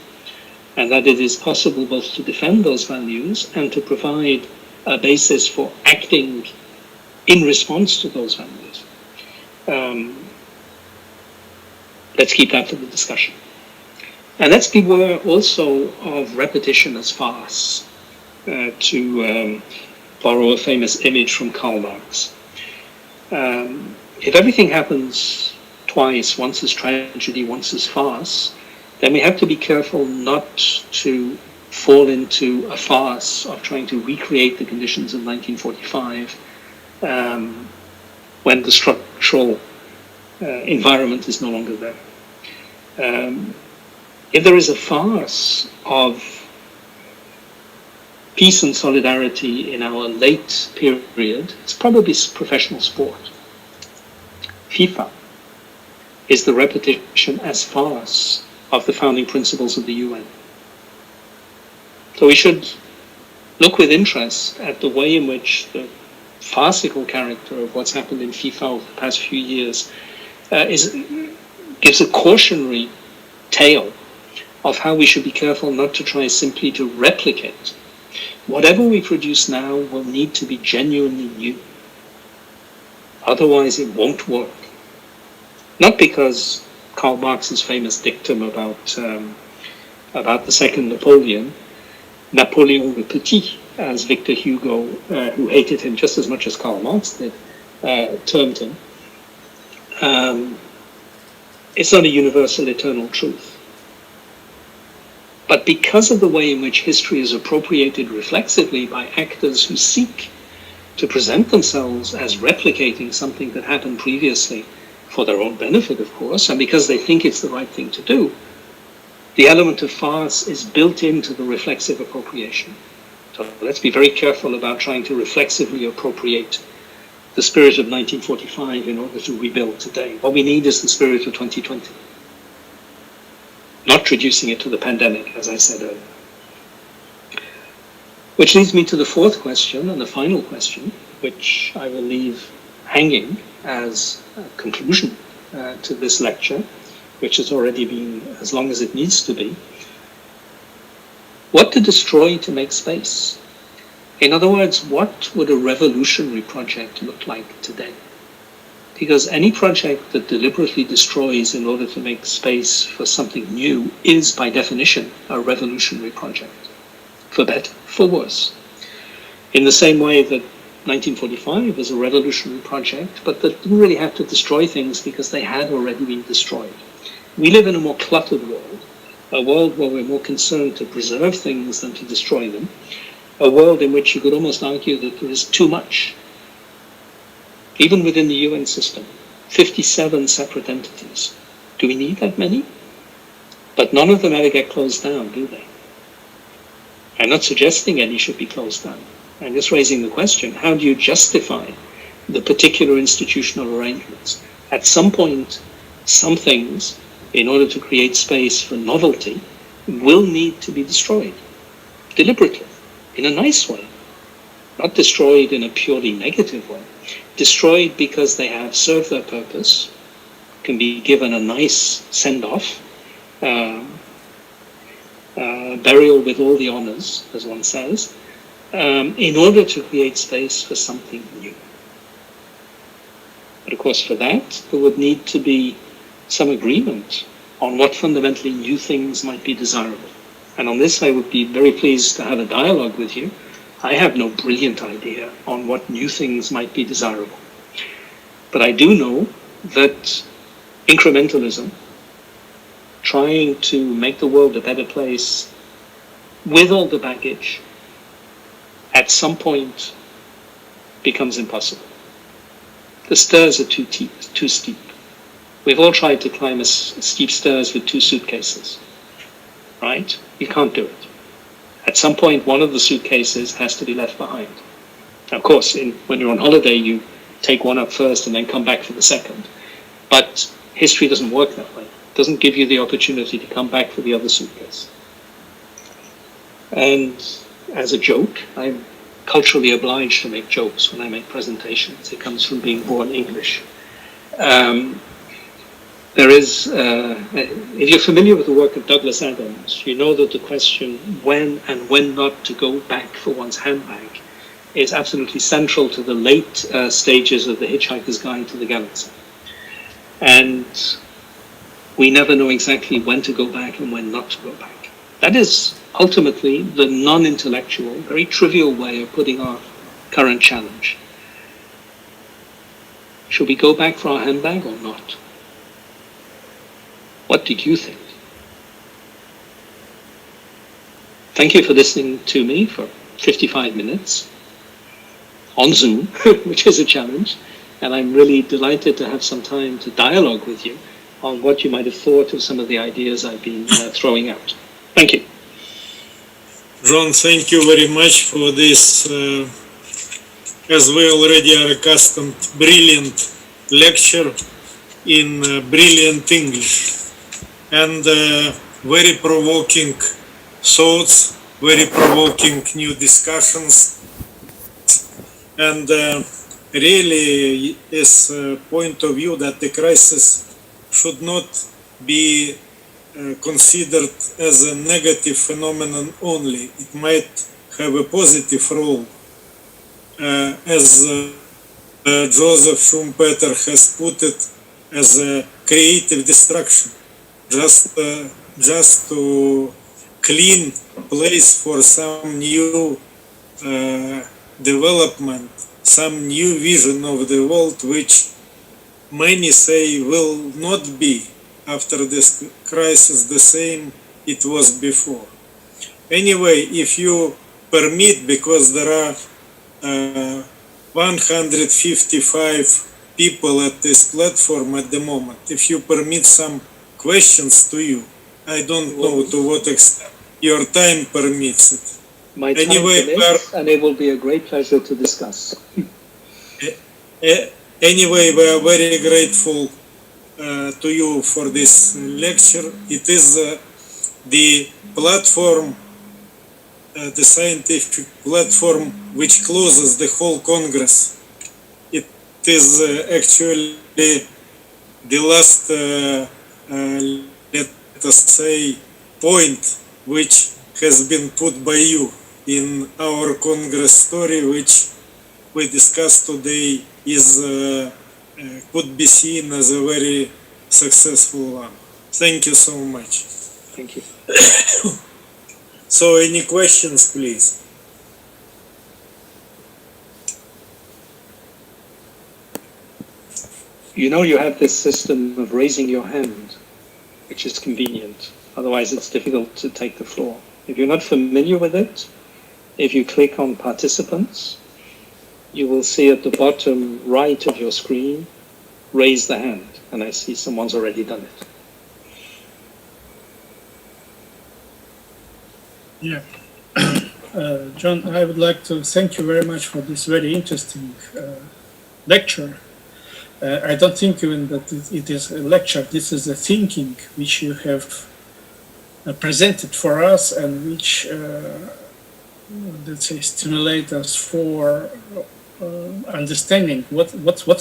and that it is possible both to defend those values and to provide a basis for acting in response to those values. Let's keep that for the discussion. And let's beware also of repetition as farce, to borrow a famous image from Karl Marx. If everything happens twice, once as tragedy, once as farce, then we have to be careful not to fall into a farce of trying to recreate the conditions of 1945 when the structural environment is no longer there. If there is a farce of peace and solidarity in our late period, it's probably professional sport. FIFA is the repetition as farce of the founding principles of the UN. So we should look with interest at the way in which the farcical character of what's happened in FIFA over the past few years is gives a cautionary tale of how we should be careful not to try simply to replicate. Whatever we produce now will need to be genuinely new. Otherwise it won't work. Not because Karl Marx's famous dictum about the second Napoleon le Petit, as Victor Hugo, who hated him just as much as Karl Marx did, termed him. It's not a universal eternal truth. But because of the way in which history is appropriated reflexively by actors who seek to present themselves as replicating something that happened previously, for their own benefit, of course, and because they think it's the right thing to do, the element of farce is built into the reflexive appropriation. So let's be very careful about trying to reflexively appropriate the spirit of 1945 in order to rebuild today. What we need is the spirit of 2020. Not reducing it to the pandemic, as I said earlier. Which leads me to the fourth question and the final question, which I will leave hanging as a conclusion to this lecture, which has already been as long as it needs to be. What to destroy to make space? In other words, what would a revolutionary project look like today? Because any project that deliberately destroys in order to make space for something new is, by definition, a revolutionary project. For better, for worse. In the same way that 1945 was a revolutionary project, but that didn't really have to destroy things because they had already been destroyed. We live in a more cluttered world, a world where we're more concerned to preserve things than to destroy them, a world in which you could almost argue that there is too much. Even within the UN system, 57 separate entities. Do we need that many? But none of them ever get closed down, do they? I'm not suggesting any should be closed down. I'm just raising the question, how do you justify the particular institutional arrangements? At some point, some things, in order to create space for novelty, will need to be destroyed. Deliberately, in a nice way. Not destroyed in a purely negative way. Destroyed because they have served their purpose, can be given a nice send-off, burial with all the honors, as one says, in order to create space for something new. But of course for that, there would need to be some agreement on what fundamentally new things might be desirable. And on this I would be very pleased to have a dialogue with you. I have no brilliant idea on what new things might be desirable. But I do know that incrementalism, trying to make the world a better place with all the baggage, at some point becomes impossible. The stairs are too steep. We've all tried to climb steep stairs with 2 suitcases, right? You can't do it. At some point, one of the suitcases has to be left behind. Of course, when you're on holiday, you take one up first and then come back for the second. But history doesn't work that way. It doesn't give you the opportunity to come back for the other suitcase. And as a joke, I'm culturally obliged to make jokes when I make presentations. It comes from being born English. There is, if you're familiar with the work of Douglas Adams, you know that the question when and when not to go back for one's handbag is absolutely central to the late stages of The Hitchhiker's Guide to the Galaxy. And we never know exactly when to go back and when not to go back. That is ultimately the non-intellectual, very trivial way of putting our current challenge. Should we go back for our handbag or not? What did you think? Thank you for listening to me for 55 minutes on Zoom, which is a challenge, and I'm really delighted to have some time to dialogue with you on what you might have thought of some of the ideas I've been throwing out. Thank you. John, thank you very much for this, as we already are accustomed, brilliant lecture in brilliant English. And very provoking thoughts, very provoking new discussions, and really is a point of view that the crisis should not be considered as a negative phenomenon only. It might have a positive role, as Joseph Schumpeter has put it, as a creative destruction, just to clean place for some new development, some new vision of the world, which many say will not be after this crisis the same it was before. Anyway, if you permit, because there are 155 people at this platform at the moment, if you permit some questions to you, I don't know to what extent your time permits it. My time permits, and it will be a great pleasure to discuss. Anyway, we are very grateful to you for this lecture. It is the platform, the scientific platform which closes the whole Congress. It is actually the last, let us say, point which has been put by you in our Congress story, which we discussed today, is could be seen as a very successful one. Thank you so much. Thank you. So, any questions, please? You know, you have this system of raising your hand, which is convenient. Otherwise, it's difficult to take the floor. If you're not familiar with it, if you click on participants, you will see at the bottom right of your screen, raise the hand. And I see someone's already done it. Yeah. John, I would like to thank you very much for this very interesting lecture. I don't think even that it is a lecture. This is a thinking which you have presented for us, and which, let's say, stimulate us for understanding what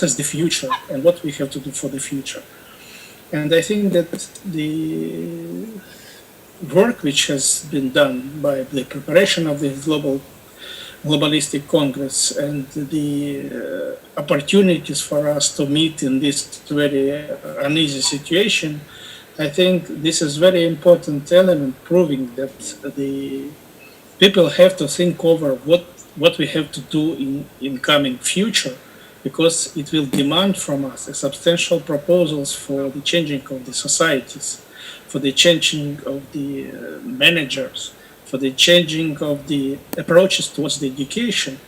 is the future and what we have to do for the future. And I think that the work which has been done by the preparation of the globalistic Congress and the opportunities for us to meet in this very uneasy situation, I think this is very important element proving that the people have to think over what we have to do in coming future, because it will demand from us a substantial proposals for the changing of the societies, for the changing of the managers, for the changing of the approaches towards the education,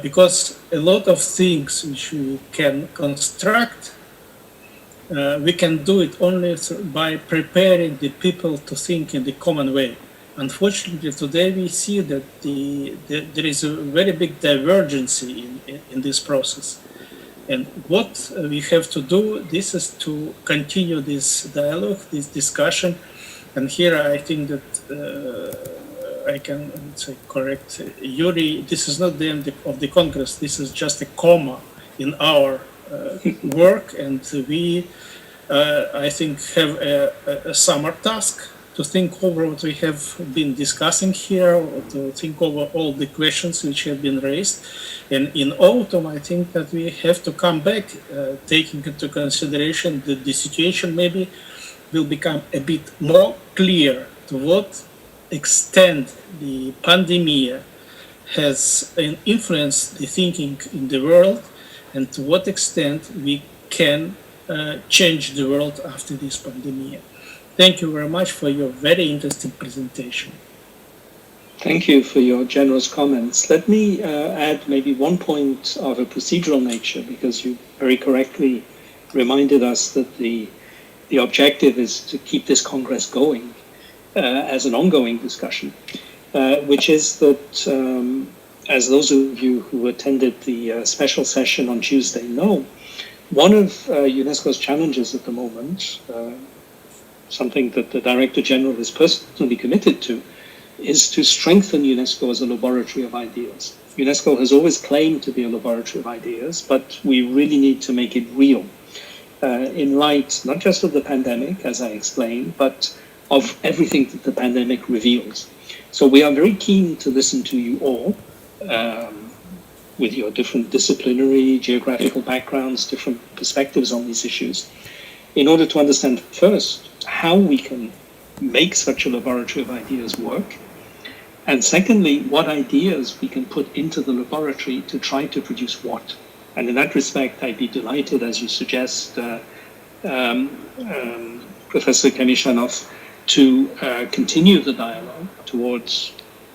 because a lot of things which we can construct, we can do it only by preparing the people to think in the common way. Unfortunately, today we see that there is a very big divergence in this process. And what we have to do, this is to continue this dialogue, this discussion. And here I think that I can say correct Yuri, this is not the end of the Congress, this is just a comma in our work. And we, I think, have a summer task to think over what we have been discussing here, or to think over all the questions which have been raised. And in autumn, I think that we have to come back, taking into consideration that the situation maybe will become a bit more clear to what extent the pandemic has influenced the thinking in the world, and to what extent we can change the world after this pandemic. Thank you very much for your very interesting presentation. Thank you for your generous comments. Let me add maybe one point of a procedural nature, because you very correctly reminded us that the objective is to keep this Congress going as an ongoing discussion, which is that, as those of you who attended the special session on Tuesday know, one of UNESCO's challenges at the moment, something that the Director General is personally committed to, is to strengthen UNESCO as a laboratory of ideas. UNESCO has always claimed to be a laboratory of ideas, but we really need to make it real. in light not just of the pandemic, as I explained, but of everything that the pandemic reveals. So we are very keen to listen to you all, with your different disciplinary, geographical backgrounds, different perspectives on these issues, in order to understand first how we can make such a laboratory of ideas work, and secondly, what ideas we can put into the laboratory to try to produce what. And in that respect, I'd be delighted, as you suggest, Professor Kanishanov, to continue the dialogue towards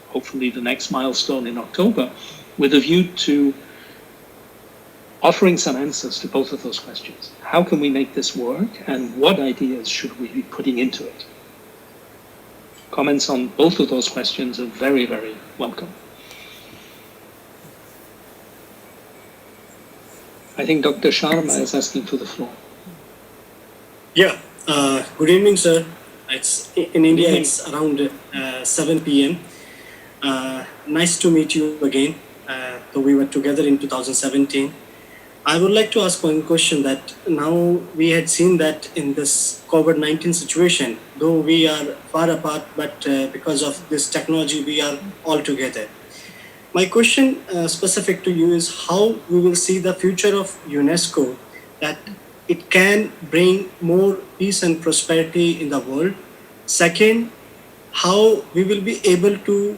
hopefully the next milestone in October, with a view to offering some answers to both of those questions. How can we make this work, and what ideas should we be putting into it? Comments on both of those questions are very, very welcome. I think Dr. Sharma is asking for the floor. Yeah, good evening, sir. It's in India, it's around 7 p.m. Nice to meet you again. So we were together in 2017. I would like to ask one question that now we had seen that in this COVID-19 situation, though we are far apart, but because of this technology, we are all together. My question specific to you is how we will see the future of UNESCO, that it can bring more peace and prosperity in the world. Second, how we will be able to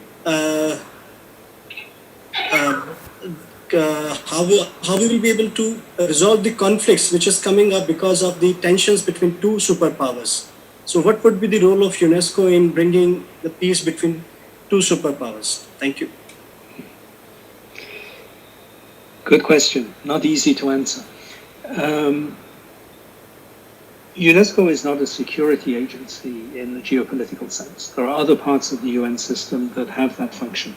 how we will be able to resolve the conflicts which is coming up because of the tensions between two superpowers. So what would be the role of UNESCO in bringing the peace between two superpowers? Thank you. Good question, not easy to answer. UNESCO is not a security agency in the geopolitical sense. There are other parts of the UN system that have that function.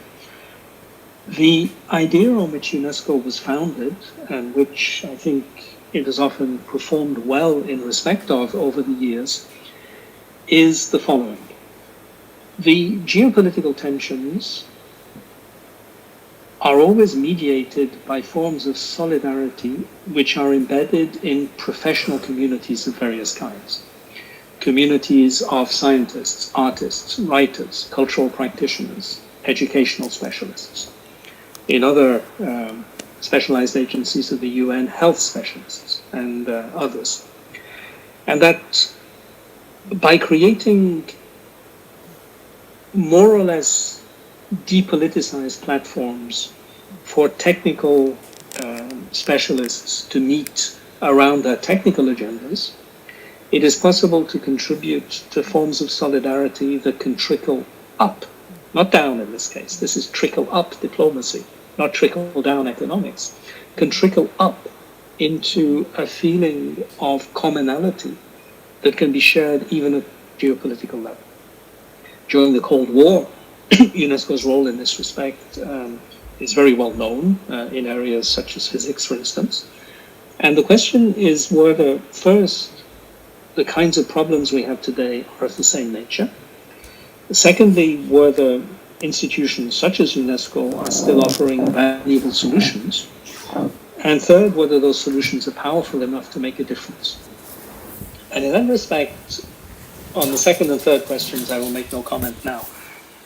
The idea on which UNESCO was founded, and which I think it has often performed well in respect of over the years, is the following. The geopolitical tensions are always mediated by forms of solidarity which are embedded in professional communities of various kinds. Communities of scientists, artists, writers, cultural practitioners, educational specialists. In other specialized agencies of the UN, health specialists and others. And that by creating more or less depoliticized platforms for technical specialists to meet around their technical agendas, it is possible to contribute to forms of solidarity that can trickle up, not down in this case. This is trickle up diplomacy, not trickle down economics, can trickle up into a feeling of commonality that can be shared even at geopolitical level. During the Cold War, UNESCO's role in this respect is very well known in areas such as physics, for instance. And the question is whether, first, the kinds of problems we have today are of the same nature. Secondly, whether institutions such as UNESCO are still offering valuable solutions. And third, whether those solutions are powerful enough to make a difference. And in that respect, on the second and third questions, I will make no comment now.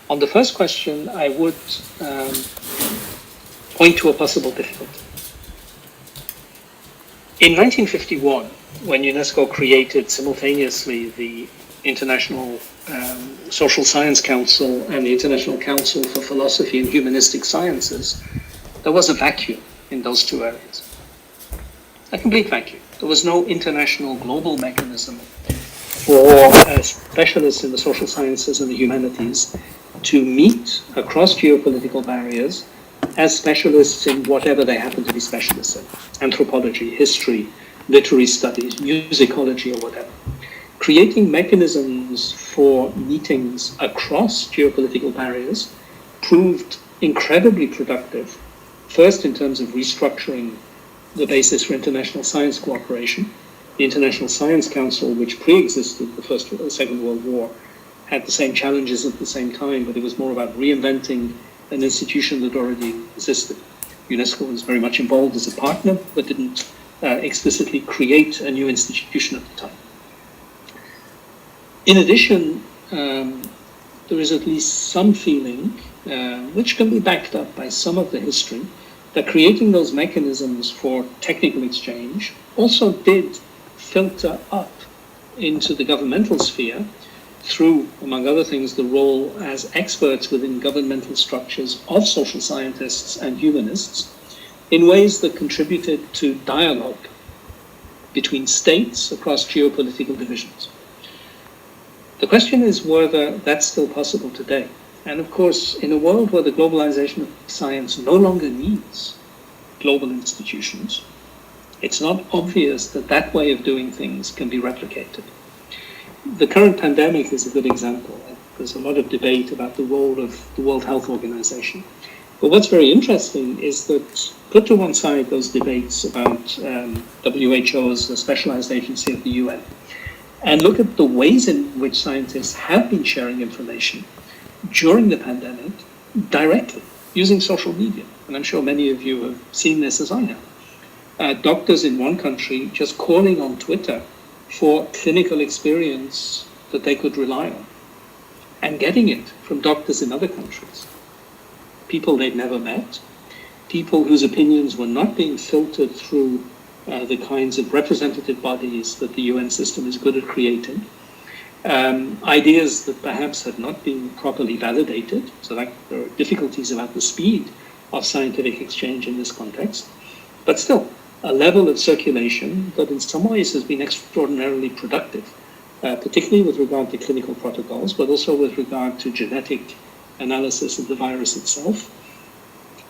On the first question, I would point to a possible difficulty. In 1951, when UNESCO created simultaneously the International Social Science Council and the International Council for Philosophy and Humanistic Sciences, there was a vacuum in those two areas. A complete vacuum. There was no international global mechanism for specialists in the social sciences and the humanities to meet across geopolitical barriers as specialists in whatever they happen to be specialists in. Anthropology, history, literary studies, musicology, or whatever. Creating mechanisms for meetings across geopolitical barriers proved incredibly productive, first in terms of restructuring the basis for international science cooperation. The International Science Council, which pre-existed the Second World War, had the same challenges at the same time, but it was more about reinventing an institution that already existed. UNESCO was very much involved as a partner, but didn't explicitly create a new institution at the time. In addition, there is at least some feeling, which can be backed up by some of the history, that creating those mechanisms for technical exchange also did filter up into the governmental sphere through, among other things, the role as experts within governmental structures of social scientists and humanists in ways that contributed to dialogue between states across geopolitical divisions. The question is whether that's still possible today. And of course, in a world where the globalization of science no longer needs global institutions, it's not obvious that that way of doing things can be replicated. The current pandemic is a good example. There's a lot of debate about the role of the World Health Organization. But what's very interesting is that, put to one side those debates about WHO as a specialized agency of the UN, and look at the ways in which scientists have been sharing information during the pandemic directly, using social media. And I'm sure many of you have seen this as I have. Doctors in one country just calling on Twitter for clinical experience that they could rely on, and getting it from doctors in other countries. People they'd never met, people whose opinions were not being filtered through the kinds of representative bodies that the UN system is good at creating, ideas that perhaps had not been properly validated, so that there are difficulties about the speed of scientific exchange in this context, but still a level of circulation that in some ways has been extraordinarily productive, particularly with regard to clinical protocols, but also with regard to genetic analysis of the virus itself,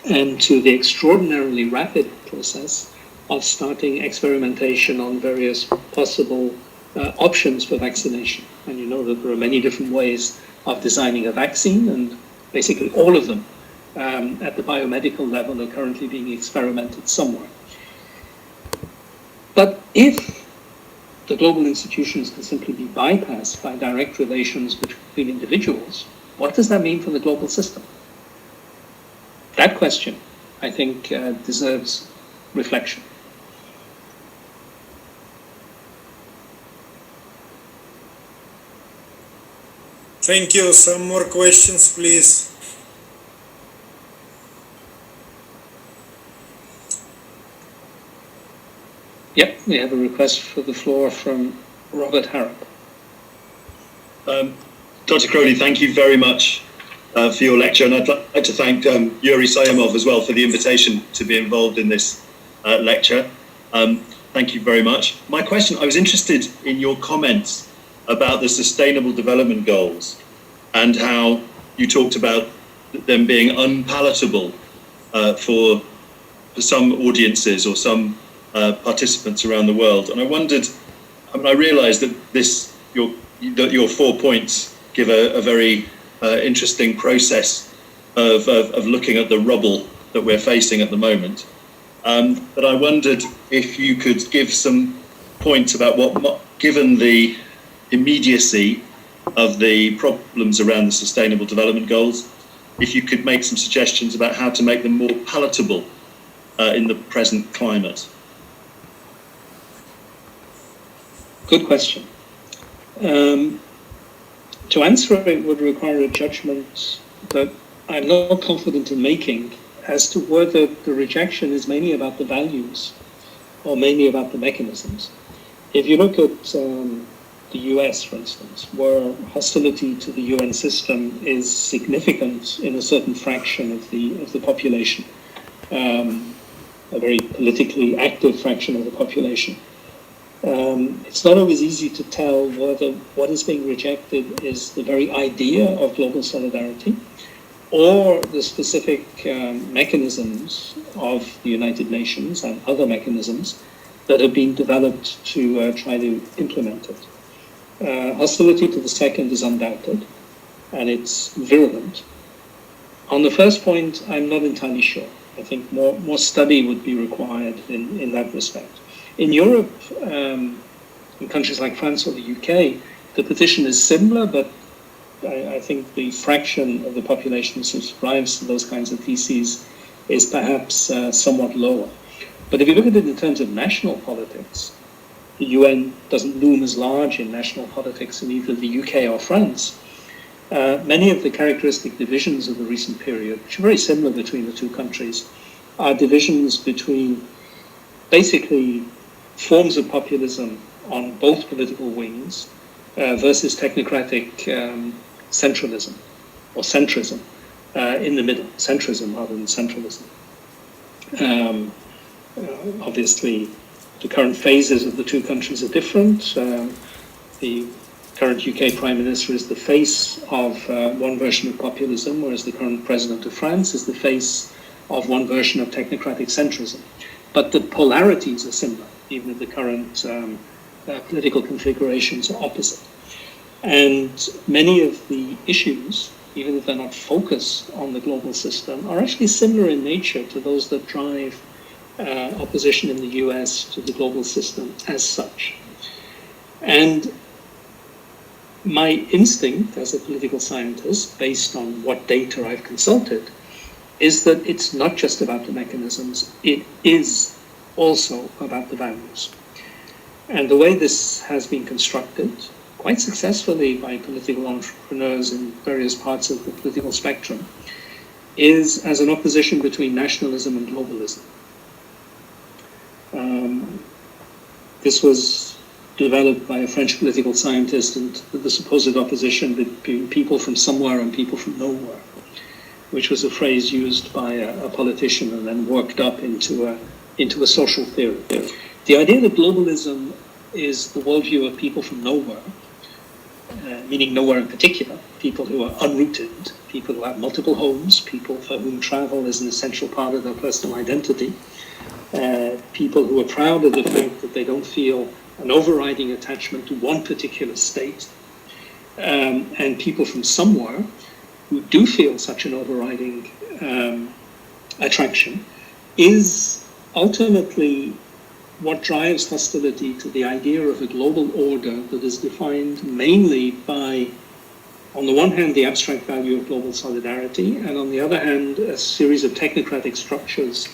and to the extraordinarily rapid process of starting experimentation on various possible options for vaccination. And you know that there are many different ways of designing a vaccine, and basically all of them at the biomedical level are currently being experimented somewhere. But if the global institutions can simply be bypassed by direct relations between individuals, what does that mean for the global system? That question, I think, deserves reflection. Thank you. Some more questions, please. Yep, we have a request for the floor from Robert Harrop. Dr. Kроули, thank you very much for your lecture, and I'd like to thank Yuri Sayamov as well for the invitation to be involved in this lecture. Thank you very much. My question, I was interested in your comments about the Sustainable Development Goals and how you talked about them being unpalatable for some audiences or some participants around the world. And I wondered, I realised that your 4 points give a very interesting process of looking at the rubble that we're facing at the moment. But I wondered if you could give some points about given the immediacy of the problems around the Sustainable Development Goals, if you could make some suggestions about how to make them more palatable in the present climate. Good question. To answer it would require a judgment that I'm not confident in making as to whether the rejection is mainly about the values or mainly about the mechanisms. If you look at the US, for instance, where hostility to the UN system is significant in a certain fraction of the population, a very politically active fraction of the population, it's not always easy to tell whether what is being rejected is the very idea of global solidarity or the specific mechanisms of the United Nations and other mechanisms that have been developed to try to implement it. Hostility to the second is undoubted, and it's virulent. On the first point, I'm not entirely sure. I think more study would be required in that respect. In Europe, in countries like France or the UK, the position is similar, but I think the fraction of the population that subscribes to those kinds of theses is perhaps somewhat lower. But if you look at it in terms of national politics, the UN doesn't loom as large in national politics in either the UK or France. Many of the characteristic divisions of the recent period, which are very similar between the two countries, are divisions between basically forms of populism on both political wings versus technocratic centralism or centrism in the middle, centrism rather than centralism. Obviously, the current phases of the two countries are different. The current UK Prime Minister is the face of one version of populism, whereas the current President of France is the face of one version of technocratic centrism. But the polarities are similar, even if the current political configurations are opposite. And many of the issues, even if they're not focused on the global system, are actually similar in nature to those that drive opposition in the US to the global system as such. And my instinct as a political scientist, based on what data I've consulted, is that it's not just about the mechanisms, it is also about the values. And the way this has been constructed, quite successfully by political entrepreneurs in various parts of the political spectrum, is as an opposition between nationalism and globalism. This was developed by a French political scientist, and the supposed opposition between people from somewhere and people from nowhere, which was a phrase used by a politician and then worked up into a social theory. The idea that globalism is the worldview of people from nowhere, meaning nowhere in particular, people who are unrooted, people who have multiple homes, people for whom travel is an essential part of their personal identity, people who are proud of the fact that they don't feel an overriding attachment to one particular state, and people from somewhere who do feel such an overriding attraction, is ultimately what drives hostility to the idea of a global order that is defined mainly by, on the one hand, the abstract value of global solidarity, and on the other hand, a series of technocratic structures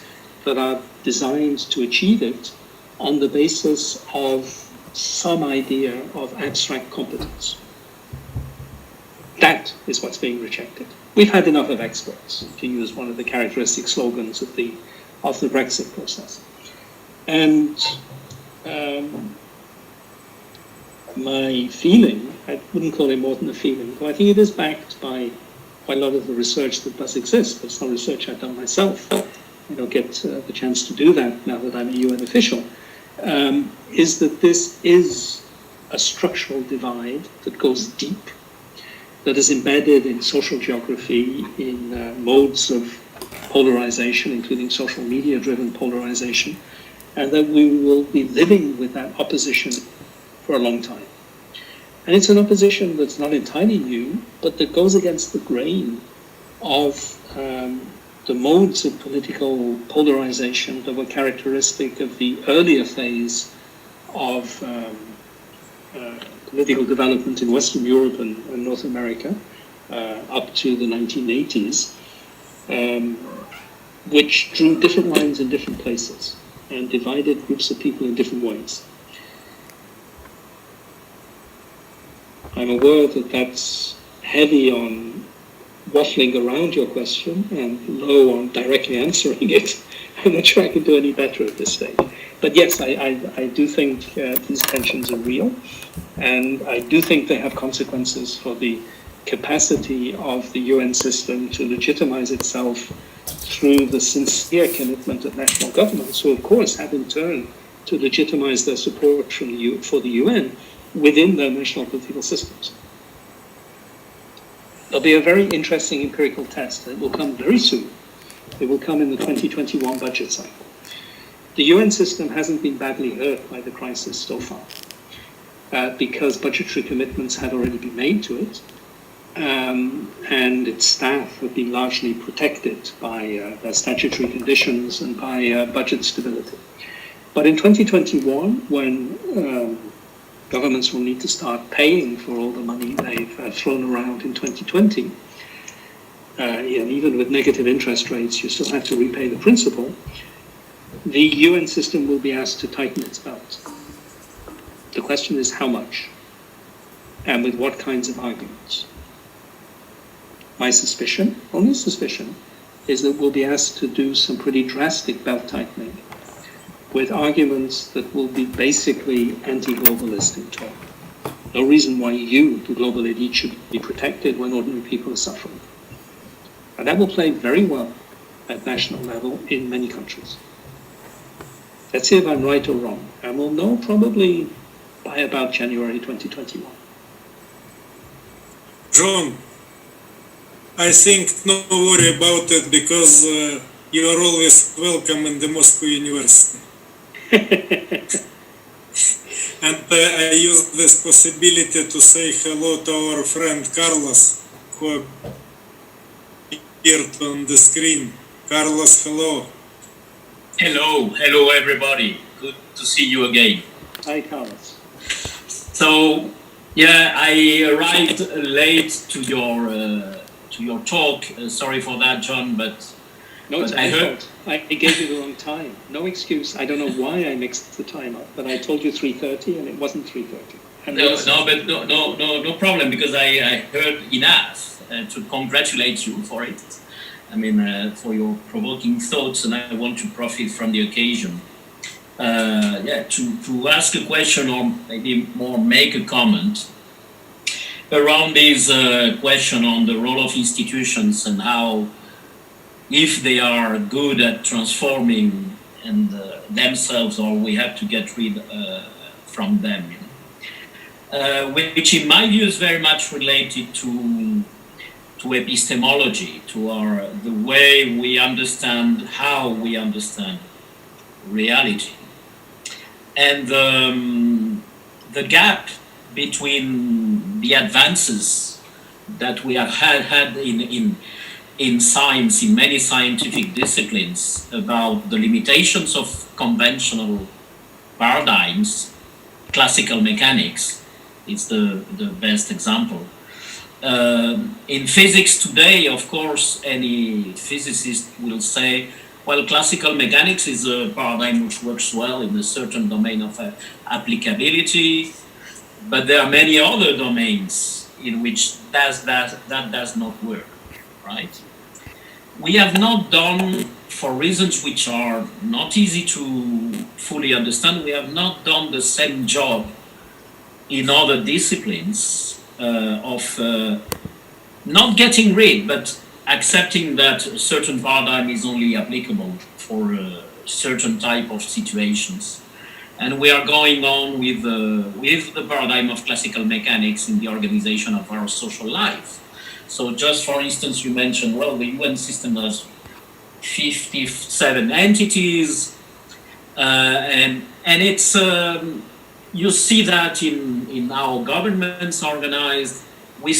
that are designed to achieve it on the basis of some idea of abstract competence. That is what's being rejected. We've had enough of experts, to use one of the characteristic slogans of the Brexit process. And my feeling, I wouldn't call it more than a feeling, but I think it is backed by quite a lot of the research that does exist, but it's not research I've done myself. I don't get the chance to do that now that I'm a UN official, is that this is a structural divide that goes deep, that is embedded in social geography, in modes of polarization, including social media-driven polarization, and that we will be living with that opposition for a long time. And it's an opposition that's not entirely new, but that goes against the grain of the modes of political polarization that were characteristic of the earlier phase of political development in Western Europe and North America up to the 1980s, which drew different lines in different places and divided groups of people in different ways. I'm aware that that's heavy on waffling around your question and low on directly answering it. I'm not sure I can do any better at this stage. But yes, I do think these tensions are real, and I do think they have consequences for the capacity of the UN system to legitimize itself through the sincere commitment of national governments, who of course have in turn to legitimize their support for the UN within their national political systems. There'll be a very interesting empirical test that will come very soon. It will come in the 2021 budget cycle. The UN system hasn't been badly hurt by the crisis so far because budgetary commitments had already been made to it, and its staff have been largely protected by their statutory conditions and by budget stability. But in 2021, when governments will need to start paying for all the money they've thrown around in 2020, and even with negative interest rates, you still have to repay the principal. the UN system will be asked to tighten its belt. The question is how much, and with what kinds of arguments. My suspicion, only suspicion, is that we'll be asked to do some pretty drastic belt tightening with arguments that will be basically anti-globalist in tone. No reason why you, the global elite, should be protected when ordinary people are suffering. And that will play very well at national level in many countries. Let's see if I'm right or wrong, and we'll know probably by about January 2021. John, I think no worry about it because you are always welcome in the Moscow University. And I use this possibility to say hello to our friend Carlos, who appeared on the screen. Carlos, hello. Hello everybody. Good to see you again. Hi, Carlos. So, yeah, I arrived late to your talk. Sorry for that, John, but No, it's But I my heard- fault. I gave you the wrong time. No excuse. I don't know why I mixed the time up, but I told you 3:30 and it wasn't 3:30. no problem, because I heard enough to congratulate you for it. I mean, for your provoking thoughts, and I want to profit from the occasion. To ask a question, or maybe more make a comment around this question on the role of institutions and how, if they are good at transforming and themselves, or we have to get rid from them, which in my view is very much related to epistemology, to the way we understand, how we understand reality, and the gap between the advances that we have had in science, in many scientific disciplines, about the limitations of conventional paradigms. Classical mechanics is the best example. In physics today, of course, any physicist will say, well, classical mechanics is a paradigm which works well in a certain domain of applicability, but there are many other domains in which that does not work, right? We have not done, for reasons which are not easy to fully understand, we have not done the same job in other disciplines of not getting rid, but accepting that a certain paradigm is only applicable for a certain type of situations. And we are going on with the paradigm of classical mechanics in the organization of our social life. So just for instance, you mentioned, well, the UN system has 57 entities, and it's, you see that in our governments organized, we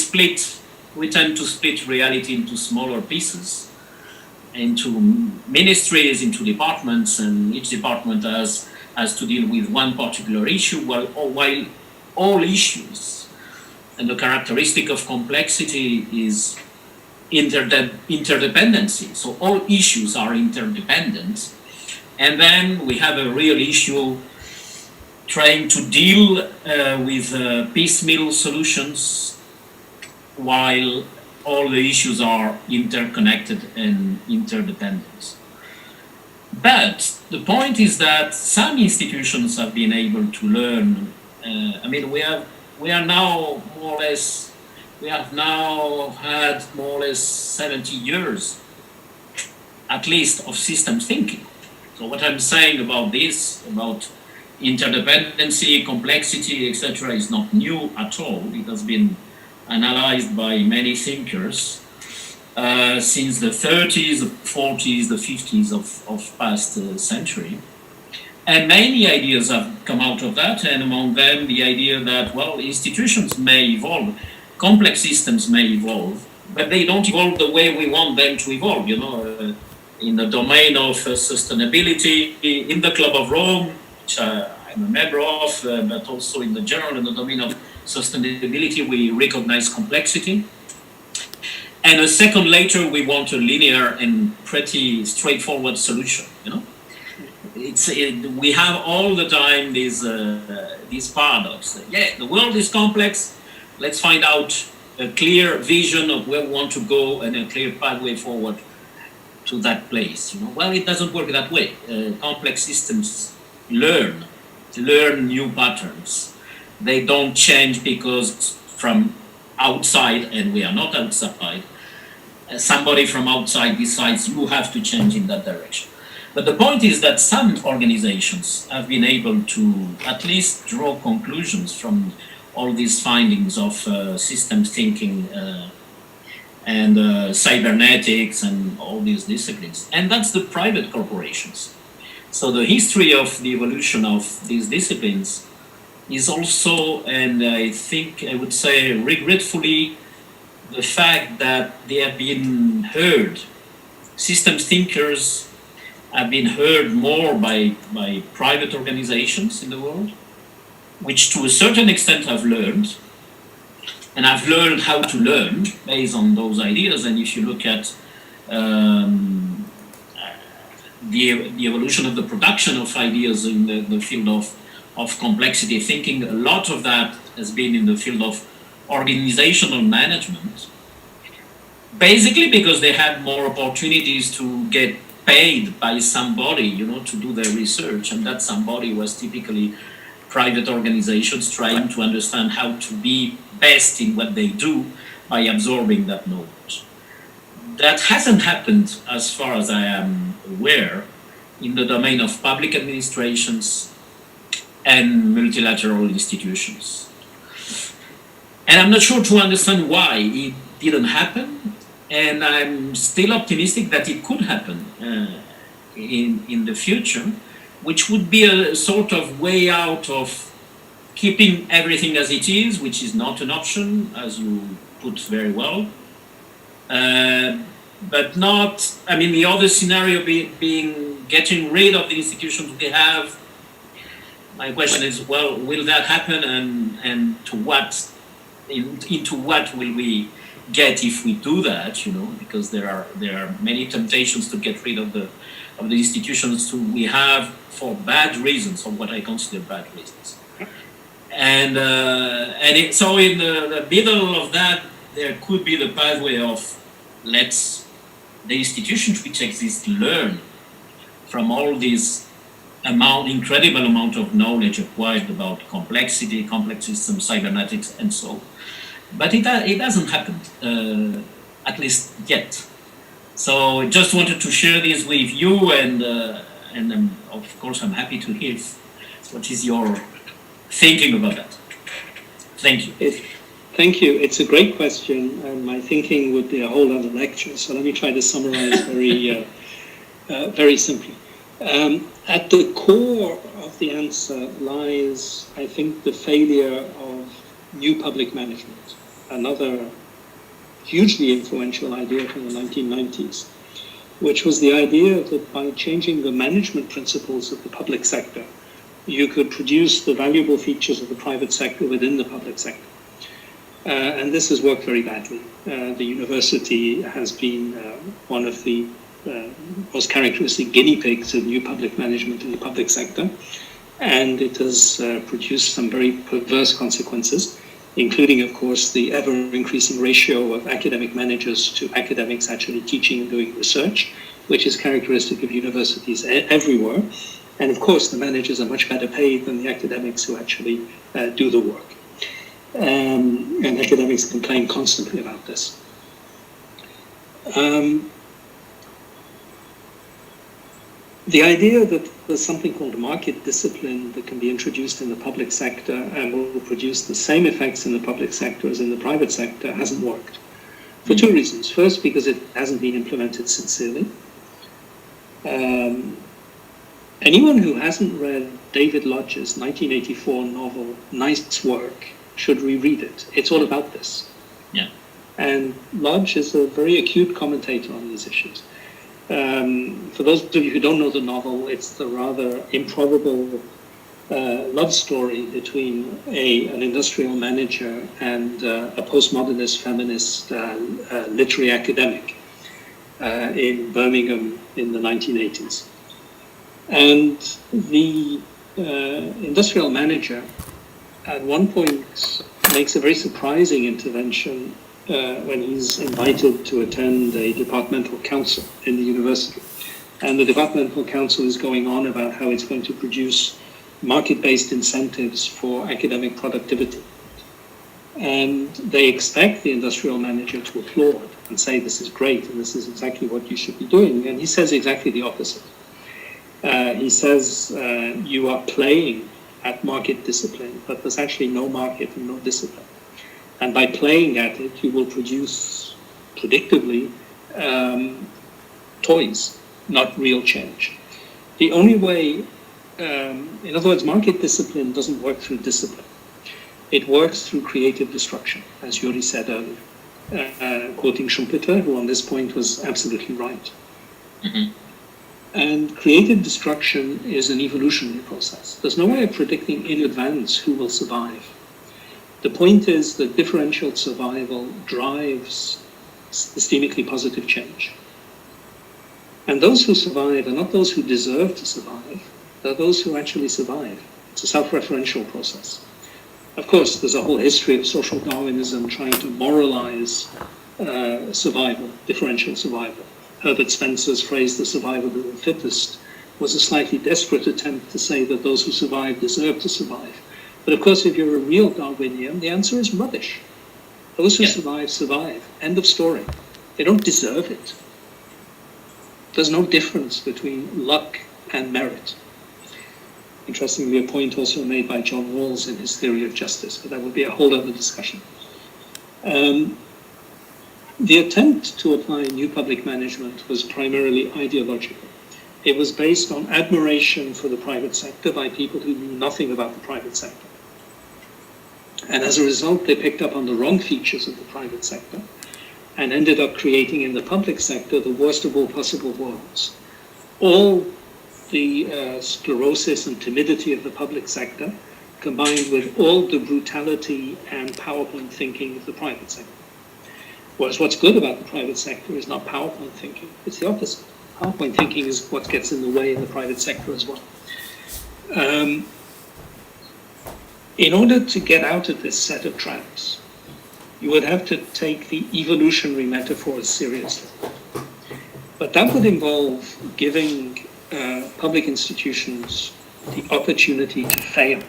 tend to split reality into smaller pieces, into ministries, into departments, and each department has to deal with one particular issue, while all issues, and the characteristic of complexity is interdependency. So all issues are interdependent. And then we have a real issue trying to deal with piecemeal solutions, while all the issues are interconnected and interdependent. But the point is that some institutions have been able to learn. We have now had more or less 70 years, at least, of systems thinking. So what I'm saying about this, about interdependency, complexity, etc., is not new at all. It has been analyzed by many thinkers since the 30s, the 40s, the 50s of past century. And many ideas have come out of that, and among them the idea that, well, institutions may evolve, complex systems may evolve, but they don't evolve the way we want them to evolve, in the domain of sustainability, in the Club of Rome, which I'm a member of, but also in the general, in the domain of sustainability, we recognize complexity. And a second later, we want a linear and pretty straightforward solution, we have all the time this paradox. Yeah, the world is complex. Let's find out a clear vision of where we want to go and a clear pathway forward to that place. Well, it doesn't work that way. Complex systems learn new patterns. They don't change because from outside, and we are not outside, somebody from outside decides you have to change in that direction. But the point is that some organizations have been able to at least draw conclusions from all these findings of systems thinking and cybernetics and all these disciplines. And that's the private corporations. So the history of the evolution of these disciplines is also, and I think I would say regretfully, the fact that they have been heard. Systems thinkers have been heard more by private organizations in the world, which to a certain extent have learned, and have learned how to learn based on those ideas. And if you look at the evolution of the production of ideas in the field of complexity thinking, a lot of that has been in the field of organizational management, basically because they had more opportunities to get paid by somebody, to do their research, and that somebody was typically private organizations trying to understand how to be best in what they do by absorbing that knowledge. That hasn't happened, as far as I am aware, in the domain of public administrations and multilateral institutions. And I'm not sure to understand why it didn't happen, and I'm still optimistic that it could happen in the future, which would be a sort of way out of keeping everything as it is, which is not an option, as you put very well. But not, the other scenario being getting rid of the institutions we have. My question is, well, will that happen, and to what, into what will we get if we do that? Because there are many temptations to get rid of the institutions we have for bad reasons, or what I consider bad reasons. So in the middle of that, there could be the pathway of the institutions which exist learn from all this incredible amount of knowledge acquired about complexity, complex systems, cybernetics, and so on. But it hasn't happened, at least yet. So I just wanted to share this with you, and of course I'm happy to hear what is your thinking about that. Thank you. Thank you. It's a great question, and my thinking would be a whole other lecture. So let me try to summarize very simply. At the core of the answer lies, I think, the failure of new public management, another hugely influential idea from the 1990s, which was the idea that by changing the management principles of the public sector, you could produce the valuable features of the private sector within the public sector. And this has worked very badly. The university has been one of the most characteristic guinea pigs of new public management in the public sector, and it has produced some very perverse consequences, including, of course, the ever-increasing ratio of academic managers to academics actually teaching and doing research, which is characteristic of universities everywhere. And, of course, the managers are much better paid than the academics who actually do the work. And academics complain constantly about this. The idea that there's something called market discipline that can be introduced in the public sector and will produce the same effects in the public sector as in the private sector hasn't worked. For two reasons. First, because it hasn't been implemented sincerely. Anyone who hasn't read David Lodge's 1984 novel, Nice Work, should reread it. It's all about this. Yeah. And Lodge is a very acute commentator on these issues. For those of you who don't know the novel, it's the rather improbable love story between an industrial manager and a postmodernist feminist literary academic in Birmingham in the 1980s. And the industrial manager at one point makes a very surprising intervention when he's invited to attend a departmental council in the university. And the departmental council is going on about how it's going to produce market-based incentives for academic productivity. And they expect the industrial manager to applaud and say, this is great, and this is exactly what you should be doing. And he says exactly the opposite. He says, you are playing at market discipline, but there's actually no market and no discipline. And by playing at it, you will produce, predictably, toys, not real change. The only way, in other words, market discipline doesn't work through discipline. It works through creative destruction, as Yuri said earlier, quoting Schumpeter, who on this point was absolutely right. Mm-hmm. And creative destruction is an evolutionary process. There's no way of predicting in advance who will survive. The point is that differential survival drives systemically positive change. And those who survive are not those who deserve to survive, they're those who actually survive. It's a self-referential process. Of course, there's a whole history of social Darwinism trying to moralize survival, differential survival. Herbert Spencer's phrase, the survival of the fittest, was a slightly desperate attempt to say that those who survive deserve to survive. But of course, if you're a real Darwinian, the answer is rubbish. Those who survive, survive. End of story. They don't deserve it. There's no difference between luck and merit. Interestingly, a point also made by John Rawls in his theory of justice, but that would be a whole other discussion. The attempt to apply new public management was primarily ideological. It was based on admiration for the private sector by people who knew nothing about the private sector. And as a result, they picked up on the wrong features of the private sector and ended up creating in the public sector the worst of all possible worlds. All the sclerosis and timidity of the public sector combined with all the brutality and PowerPoint thinking of the private sector. Whereas what's good about the private sector is not PowerPoint thinking, it's the opposite. PowerPoint thinking is what gets in the way in the private sector as well. In order to get out of this set of traps, you would have to take the evolutionary metaphors seriously. But that would involve giving public institutions the opportunity to fail,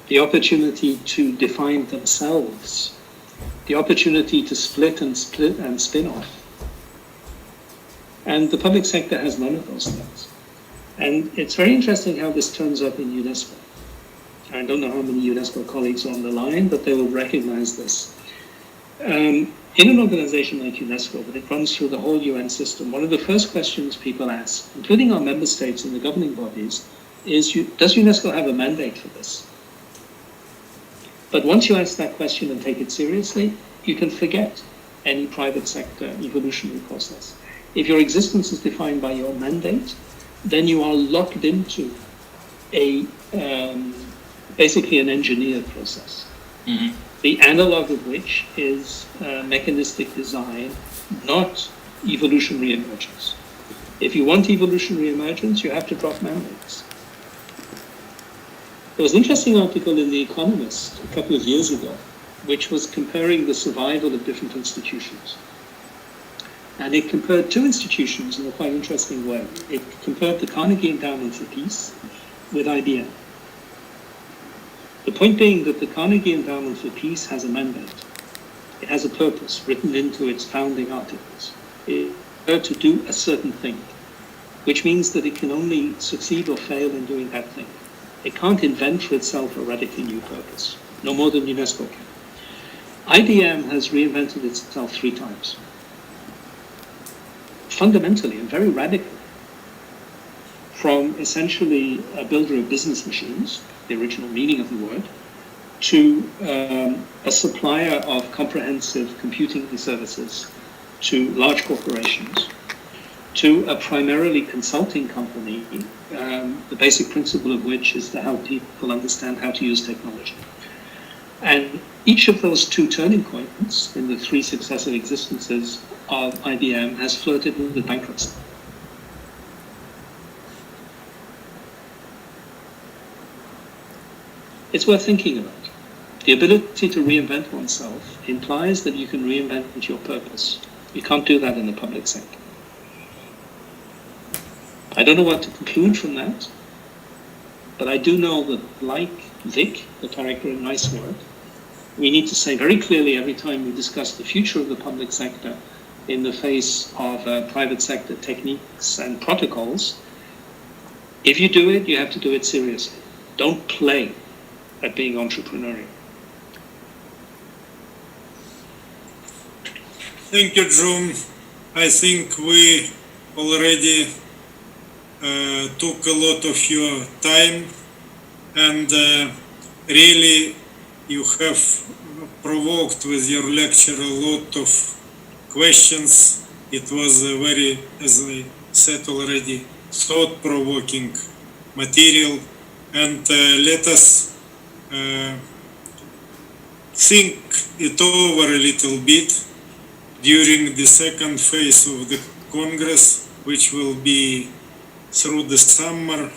the opportunity to define themselves, the opportunity to split and spin off. And the public sector has none of those things. And it's very interesting how this turns up in UNESCO. I don't know how many UNESCO colleagues are on the line, but they will recognize this. In an organization like UNESCO, when it runs through the whole UN system, one of the first questions people ask, including our member states and the governing bodies, is, does UNESCO have a mandate for this? But once you ask that question and take it seriously, you can forget any private sector evolutionary process. If your existence is defined by your mandate, then you are locked into a basically an engineered process. Mm-hmm. The analog of which is mechanistic design, not evolutionary emergence. If you want evolutionary emergence, you have to drop mandates. There was an interesting article in The Economist a couple of years ago, which was comparing the survival of different institutions. And it compared two institutions in a quite interesting way. It compared the Carnegie Endowment for Peace with IBM. The point being that the Carnegie Endowment for Peace has a mandate. It has a purpose written into its founding articles. It's there to do a certain thing, which means that it can only succeed or fail in doing that thing. It can't invent for itself a radically new purpose, no more than UNESCO can. IBM has reinvented itself 3 times. Fundamentally and very radically. From essentially a builder of business machines, the original meaning of the word, to a supplier of comprehensive computing services to large corporations, to a primarily consulting company, the basic principle of which is to help people understand how to use technology. And each of those 2 turning points in the 3 successive existences of IBM has flirted with bankruptcy. it's worth thinking about. The ability to reinvent oneself implies that you can reinvent your purpose. You can't do that in the public sector. I don't know what to conclude from that, but I do know that, like Vic, the director of Nice Work, we need to say very clearly every time we discuss the future of the public sector in the face of private sector techniques and protocols, if you do it, you have to do it seriously. Don't play at being entrepreneurial. Thank you, John. I think we already took a lot of your time, and really you have provoked with your lecture a lot of questions. It was a very, as I said already, thought-provoking material, and let us think it over a little bit during the second phase of the Congress, which will be through the summer,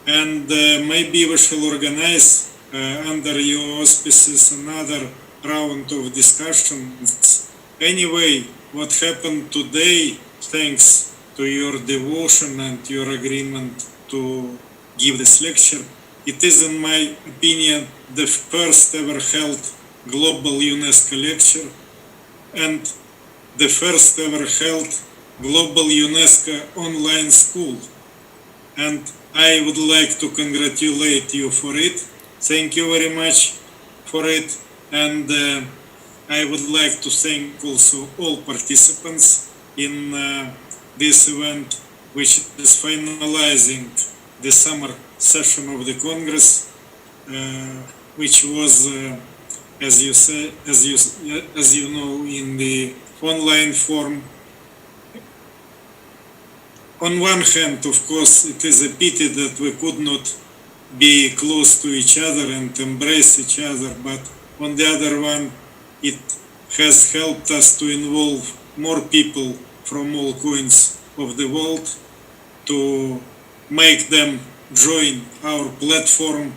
and maybe we shall organize under your auspices another round of discussions. Anyway, what happened today, thanks to your devotion and your agreement to give this lecture, it is, in my opinion, the first ever held global UNESCO lecture and the first ever held global UNESCO online school. And I would like to congratulate you for it. Thank you very much for it. And I would like to thank also all participants in this event, which is finalizing the summer session of the Congress, which was, as you know, in the online form. On one hand, of course, it is a pity that we could not be close to each other and embrace each other, but on the other one, it has helped us to involve more people from all coins of the world, to make them join our platform.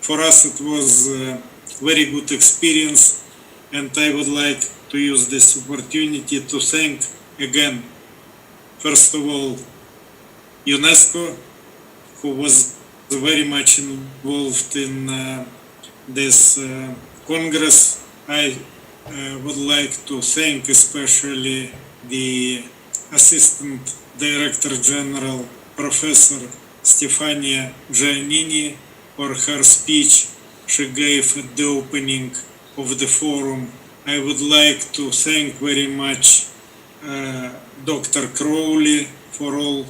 For us, it was a very good experience, and I would like to use this opportunity to thank again, first of all, UNESCO, who was very much involved in this Congress. I would like to thank especially the Assistant Director General, Professor Stefania Giannini, for her speech she gave at the opening of the forum. I would like to thank very much Dr. Kроули for all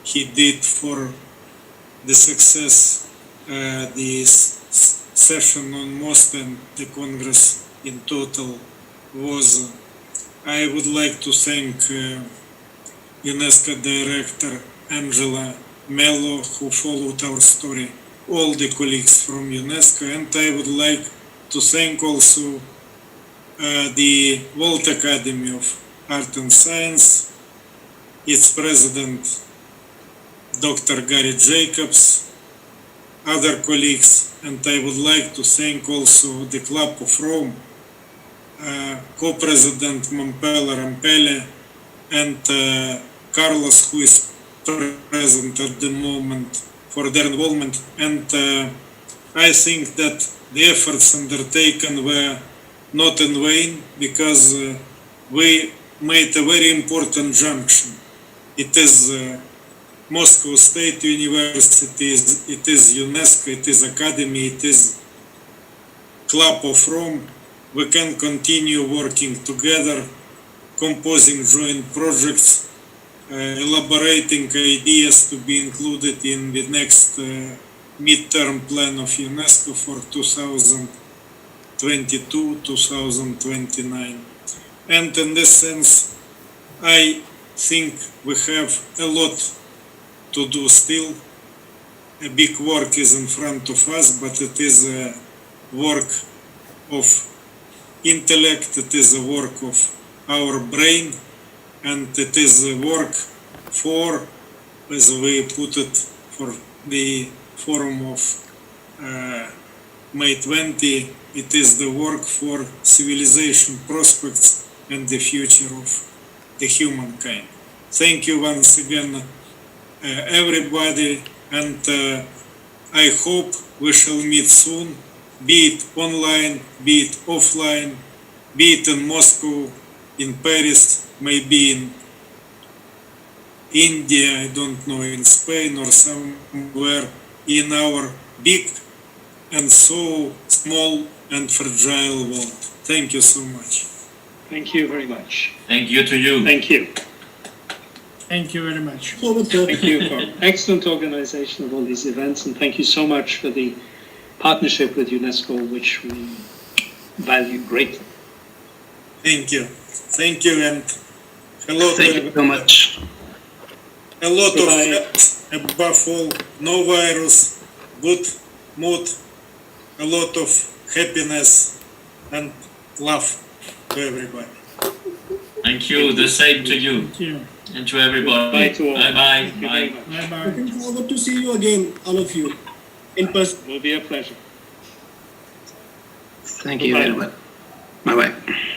he did for the success this session on most and the Congress in total was. I would like to thank UNESCO Director Angela Mello, who followed our story, all the colleagues from UNESCO, and I would like to thank also the World Academy of Art and Science, its president, Dr. Gary Jacobs, other colleagues, and I would like to thank also the Club of Rome, co-president Mompella Rampele, and Carlos, who is present at the moment, for their involvement. And I think that the efforts undertaken were not in vain, because we made a very important junction. It is Moscow State University, it is UNESCO, it is Academy, it is Club of Rome. We can continue working together, composing joint projects, elaborating ideas to be included in the next midterm plan of UNESCO for 2022-2029. And in this sense, I think we have a lot to do still. A big work is in front of us, but it is a work of intellect, it is a work of our brain, and it is a work for, as we put it, for the forum of May 20, it is the work for civilization prospects and the future of the humankind. Thank you once again, everybody, and I hope we shall meet soon, be it online, be it offline, be it in Moscow, in Paris, maybe in India, I don't know, in Spain or somewhere in our big and so small and fragile world. Thank you so much. Thank you very much. Thank you to you. Thank you. Thank you very much. Thank you for excellent organization of all these events, and thank you so much for the partnership with UNESCO, which we value greatly. Thank you. Thank you, and hello Thank to you so much. a lot Goodbye. of health, above all, no virus, good mood, a lot of happiness and love to everybody. Thank you. The same to you Thank you. and to everybody. Bye to all. Bye bye. Thank you very Bye. much. Bye-bye. Looking forward to see you again, all of you, in person. It will be a pleasure. Thank you very much. Bye-bye.